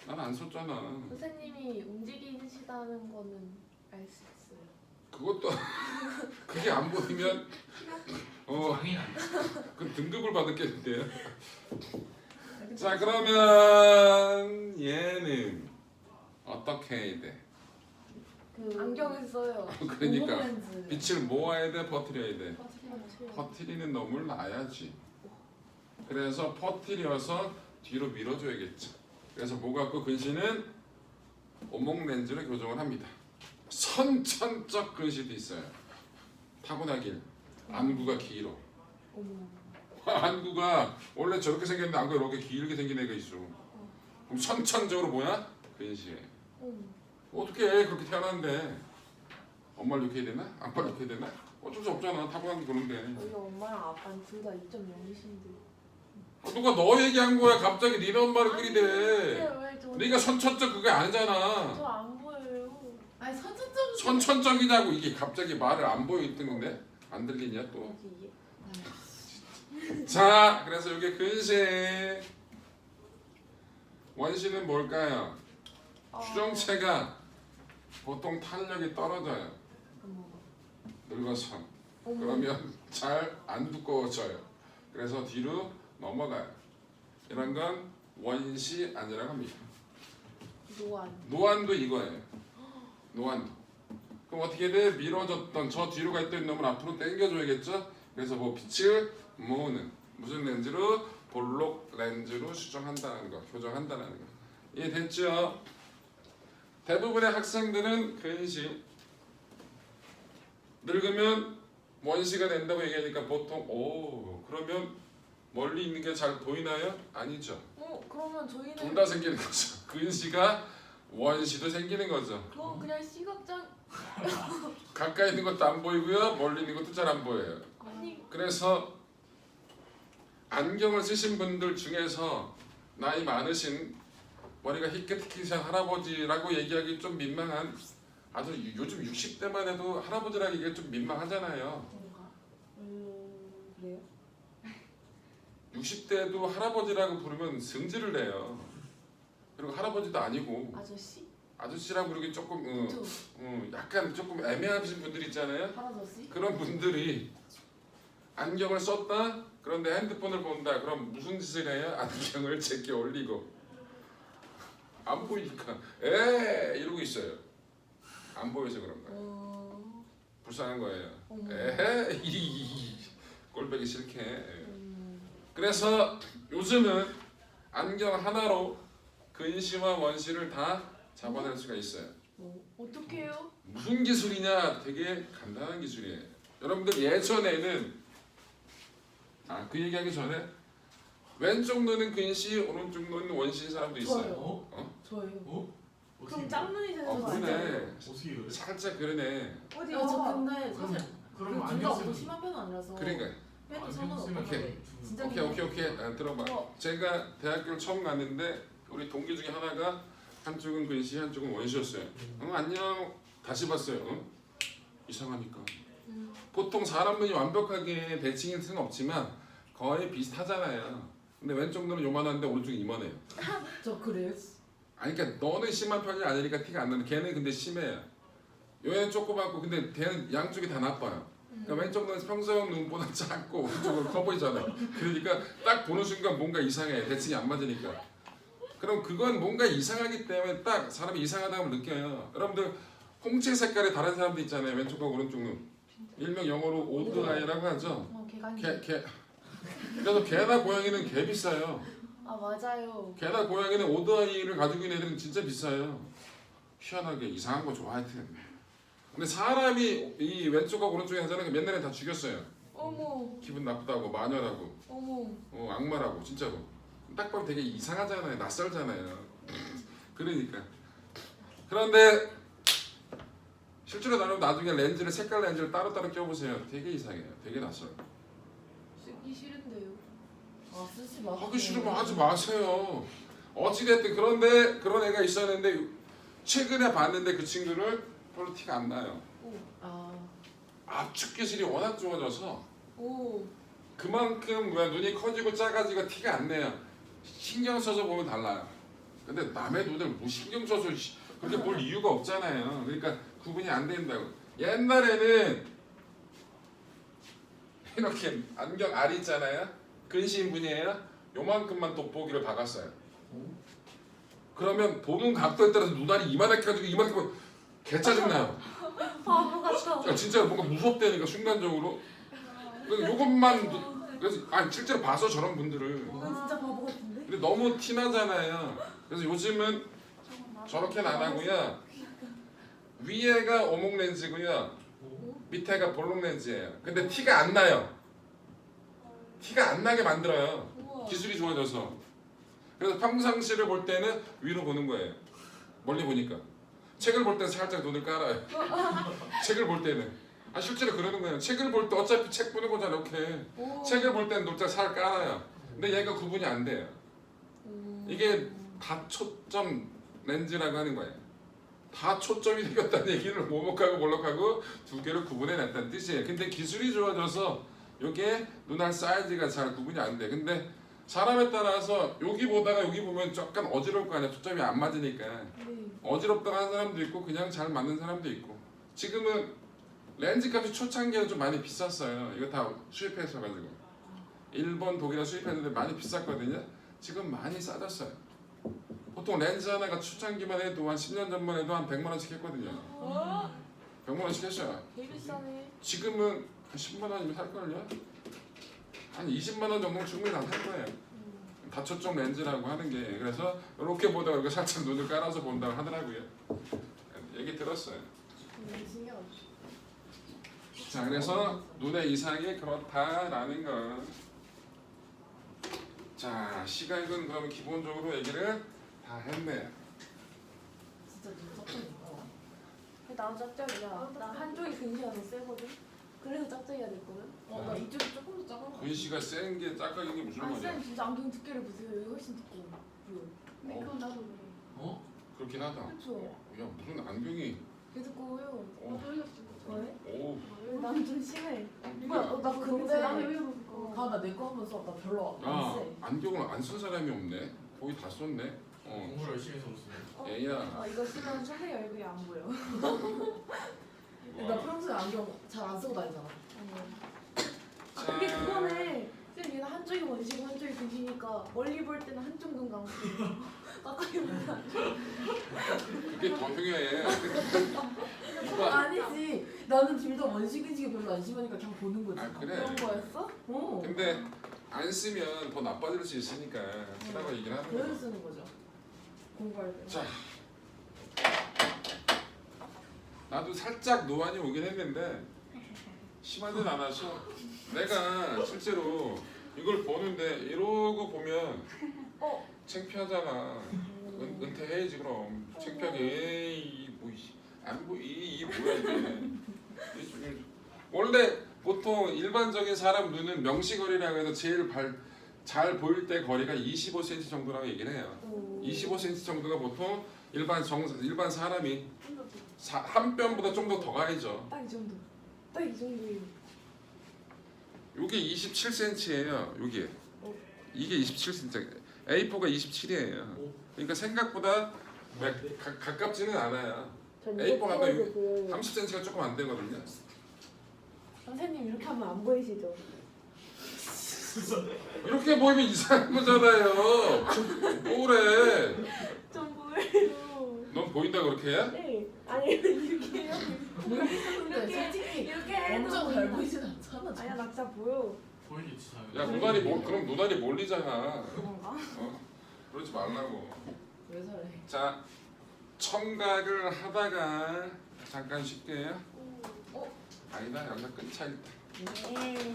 난 안 썼잖아. 선생님이 움직이시다는 거는 알 수 있어요. 그것도 그게 안 보이면 장이 안 그 등급을 받았겠는데요. 자, 그러면 얘는 어떻게 해야 돼? 그 안경을 써요. 그러니까 렌즈. 빛을 모아야 돼, 퍼뜨려야 돼. 퍼트려. 퍼뜨리는 놈을 놔야지. 그래서 퍼뜨려서 뒤로 밀어줘야겠죠. 그래서 뭐 갖고 근시는 오목 렌즈를 교정을 합니다. 선천적 근시도 있어요. 타고나길. 안구가 길어. 어머. 안구가 원래 저렇게 생겼는데 안구가 이렇게 길게 생긴 애가 있어. 그럼 선천적으로 뭐야? 근시해. 어떻게 해? 그렇게 태어났는데 엄마를 이렇게 해야 되나? 아빠를 이렇게 해야 되나? 어쩔 수 없잖아. 타고난 게 그런데. 우리 엄마랑 아빠는 둘 다 2.0이신데. 누가 너 얘기한 거야? 갑자기 니네 엄마를 근데 끓이대. 왜 저? 네가 선천적 그게 아니잖아. 저 안 보여요. 아니 선천적 선천적이냐고. 이게 갑자기 말을 안 보이던데 안 들리냐 또. 여기 자, 그래서 이게 근시. 원시는 뭘까요? 수정체가 보통 탄력이 떨어져요. 어머. 늙어서. 어머. 그러면 잘 안 두꺼워져요. 그래서 뒤로 넘어가요. 이런 건 원시 안이라고 합니다. 노안. 노안도 이거예요. 노안도. 그럼 어떻게 돼? 미뤄졌던 저 뒤로 가 있던 놈을 앞으로 당겨줘야겠죠? 그래서 뭐 빛을 모으는 무슨 렌즈로? 볼록 렌즈로 수정한다는 거, 교정한다는 거. 이해됐죠? 대부분의 학생들은 근시 늙으면 원시가 된다고 얘기하니까 보통 오 그러면 멀리 있는 게 잘 보이나요? 아니죠. 그러면 저희는 둘 다 생기는 거죠. 근시가 원시도 생기는 거죠. 그럼 그냥 시각장 가까이 있는 것도 안 보이고요. 멀리 있는 것도 잘 안 보여요. 아니 그래서 안경을 쓰신 분들 중에서 나이 많으신 머리가 희끗희끗한 할아버지라고 얘기하기 좀 민망한 아주 요즘 60대만 해도 할아버지라고 얘기하기 좀 민망하잖아요. 뭔가 그래요? 60대도 할아버지라고 부르면 승질을 내요. 그리고 할아버지도 아니고 아저씨? 아저씨라고 부르기 조금 그쵸? 약간 조금 애매하신 분들 있잖아요. 할아저씨? 그런 분들이 안경을 썼다 그런데 핸드폰을 본다 그럼 무슨 짓을 해요? 안경을 제껴 올리고 안 보이니까 이러고 있어요. 안 보여서 그런 거예요. 불쌍한 거예요. 어머. 이 꼴보기 싫게. 그래서 요즘은 안경 하나로 근시와 원시를 다 잡아낼 수가 있어요. 어떻게 해요? 무슨 기술이냐? 되게 간단한 기술이에요. 여러분들 예전에는 그 얘기하기 전에 왼쪽 눈은 근시, 오른쪽 눈은 원시인 사람도 있어요. 저예요. 어떻게 그럼 짝눈이 되는 거 그러네. 아니에요? 어떻게 그래? 살짝 그러네. 어디 저 근데 사실 그럼 둘다 안경 엄청 쓰면 심한 편은 아니라서 그러니까 빼도 안경 상관없어. 쓰면 오케이. 진짜 오케이. 들어봐. 제가 대학교를 처음 갔는데 우리 동기 중에 하나가 한쪽은 근시, 한쪽은 원시였어요. 안녕. 다시 봤어요. 이상하니까. 보통 사람 눈이 완벽하게 대칭일 수는 없지만 거의 비슷하잖아요. 근데 왼쪽 눈은 요만한데 오른쪽이 이만해요. 저 그래요? 아니 그러니까 너는 심한 편이 아니니까 티가 안 나는 걔는 근데 심해요. 얘는 조그맣고 근데 걔는 양쪽이 다 나빠요. 그러니까 왼쪽 눈은 평소형 눈보다 작고 오른쪽은 커 보이잖아요. 그러니까 딱 보는 순간 뭔가 이상해. 대칭이 안 맞으니까. 그럼 그건 뭔가 이상하기 때문에 딱 사람이 이상하다고 느껴요. 여러분들 홍채 색깔의 다른 사람도 있잖아요. 왼쪽과 오른쪽 눈. 일명 영어로 오드 아이라고 하죠. 개가 그래서 개나 고양이는 개 비싸요. 맞아요. 개나 고양이는 오드 아이를 가지고 있는 애들은 진짜 비싸요. 희한하게 이상한 거 좋아하여튼. 근데 사람이 이 왼쪽과 오른쪽에 하자는 게 옛날에 다 죽였어요. 어머 기분 나쁘다고 마녀라고 악마라고 진짜로. 딱 보면 되게 이상하잖아요. 낯설잖아요. 그러니까. 그런데 실제로 나중에 렌즈를 색깔 렌즈를 따로따로 껴보세요. 되게 이상해요. 되게 낯설어요. 쓰기 싫은데요. 쓰지 마. 하기 싫으면 하지 마세요. 어찌됐든 그런데 그런 애가 있었는데 최근에 봤는데 그 친구를 별로 티가 안 나요. 압축 기술이 워낙 좋아져서 그만큼 왜 눈이 커지고 작아지고 티가 안 내요. 신경 써서 보면 달라요. 근데 남의 눈을 뭐 신경 써서 그렇게 볼 이유가 없잖아요. 그러니까 구분이 안 된다고. 옛날에는 이렇게 안경 알이 있잖아요. 근시인 분이에요. 요만큼만 돋보기를 박았어요. 그러면 보는 각도에 따라서 눈알이 이만하게 가지고 이만큼 개 짜증나요. 바보 같아. 진짜 뭔가 무섭다니까 순간적으로. 그래서 요것만 그래서 실제로 봐서 저런 분들을. 진짜 바보 같은데? 근데 너무 티나잖아요. 그래서 요즘은 저렇게는 안 하고요. 위에가 오목 렌즈고요. 밑에가 볼록 렌즈예요. 근데 티가 안 나요. 티가 안 나게 만들어요. 기술이 좋아져서. 그래서 평상시를 볼 때는 위로 보는 거예요. 멀리 보니까. 책을 볼 때는 살짝 눈을 깔아요. 책을 볼 때는. 실제로 그러는 거예요. 책을 볼 때 어차피 책 보는 거잖아 이렇게. 책을 볼 때는 눈살 살 깔아요. 근데 얘가 구분이 안 돼요. 이게 다초점 렌즈라고 하는 거예요. 다 초점이 생겼다는 얘기를 오목하고 볼록하고 두 개를 구분해냈다는 뜻이에요. 근데 기술이 좋아져서 이게 눈알 사이즈가 잘 구분이 안 돼. 근데 사람에 따라서 여기 보다가 여기 보면 약간 어지러울 거 아니야. 초점이 안 맞으니까. 어지럽다고 하는 사람도 있고 그냥 잘 맞는 사람도 있고. 지금은 렌즈 값이 초창기에는 좀 많이 비쌌어요. 이거 다 수입해서 가지고 일본, 독일에 수입했는데 많이 비쌌거든요. 지금 많이 싸졌어요. 보통 렌즈 하나가 초창기만 해도 한 10년 전만 해도 한 100만 원씩 했거든요. 100만 원씩 했어요. 되게 비싸네. 지금은 한 10만 원이면 살걸요? 한 20만 원 정도는 충분히 다 살 거예요. 다초점 렌즈라고 하는 게. 그래서 이렇게 보다가 이렇게 살짝 눈을 깔아서 본다고 하더라고요. 얘기 들었어요. 신기하다. 자, 그래서 눈의 이상이 그렇다라는 거. 자, 시각은 그러면 기본적으로 얘기를 다 했네요. 진짜 눈 깜짝이야. 나도 짝짝이야. 나 한쪽이 근시가 더 세거든. 그래서 짝짝이가 됐거든. 나 이쪽이 조금 더 작은 거. 근시가 센 게 짝짝인 게 무슨 아, 말이야? 쌤 진짜 안경 두께를 보세요. 여기 훨씬 두꺼워. 근데 그건 나도 그래. 어? 그렇긴 하다. 그쵸? 야, 무슨 안경이? 개 두꺼워요. 어. 나도 여기가 두꺼워. 왜? 오, 나는 좀 심해. 뭐야? 나 근데 나는 여기가 두꺼워. 나 내 거 하면서 나 별로 안 야, 쎄. 안경을 안 쓴 사람이 없네. 거의 다 썼네. 공부를 열심히 해서 못쓰네. 아, 이거 쓰면 선생님 얼굴이 안 보여. 나 평소에 안경 잘 안 쓰고 다니잖아. 아, 그게 그거네. 쌤 얘는 한쪽이 원시고 한쪽이 근시니까 멀리 볼 때는 한쪽 눈 감고 가까이 보면 안 돼. 그게 더 중요해. 이거 아니지. 나는 둘 다 원식인식이 별로 안 심하니까 그냥 보는 거지. 아, 그래. 그런 거였어? 어. 근데 안 쓰면 더 나빠질 수 있으니까 쓰라고 얘기를 하는 그래서 거야. 쓰는 거죠. 공부할 때. 자, 나도 살짝 노안이 오긴 했는데 심하진 않아서 내가 실제로 이걸 보는데 이러고 보면 창피하잖아. 은퇴해야지 그럼. 창피하게 에이 안 보이 이 뭐야 이게. 원래 보통 일반적인 사람 눈은 명시거리라고 해서 제일 잘 보일 때 거리가 25cm 정도라고 얘기를 해요. 25cm 정도가 보통 일반 사람이 한 뼘보다 좀 더 가야죠. 딱 이 정도. 딱 이 정도예요. 요게 27cm예요. 요게 이게 27cm. A4가 27이에요. 그러니까 생각보다 가깝지는 않아요. A4가 한 30cm가 조금 안 되거든요. 선생님 이렇게 하면 안 보이시죠? 이렇게 보이면 이상한 거잖아요. 뭐래? 좀 보여요. 넌 보인다 그렇게 해? 네. 아니 이렇게 해요. 근데 솔직히 이렇게 해도 엄청 잘 보이진 않잖아. 아니야 나 진짜 보여. 보이겠지 당연히. 야 그럼 눈알이 몰리잖아. 그런가? 그러지 말라고. 왜 저래? 자, 청각을 하다가 잠깐 쉴게요. 아니다 여기서 끊자 일단. 네.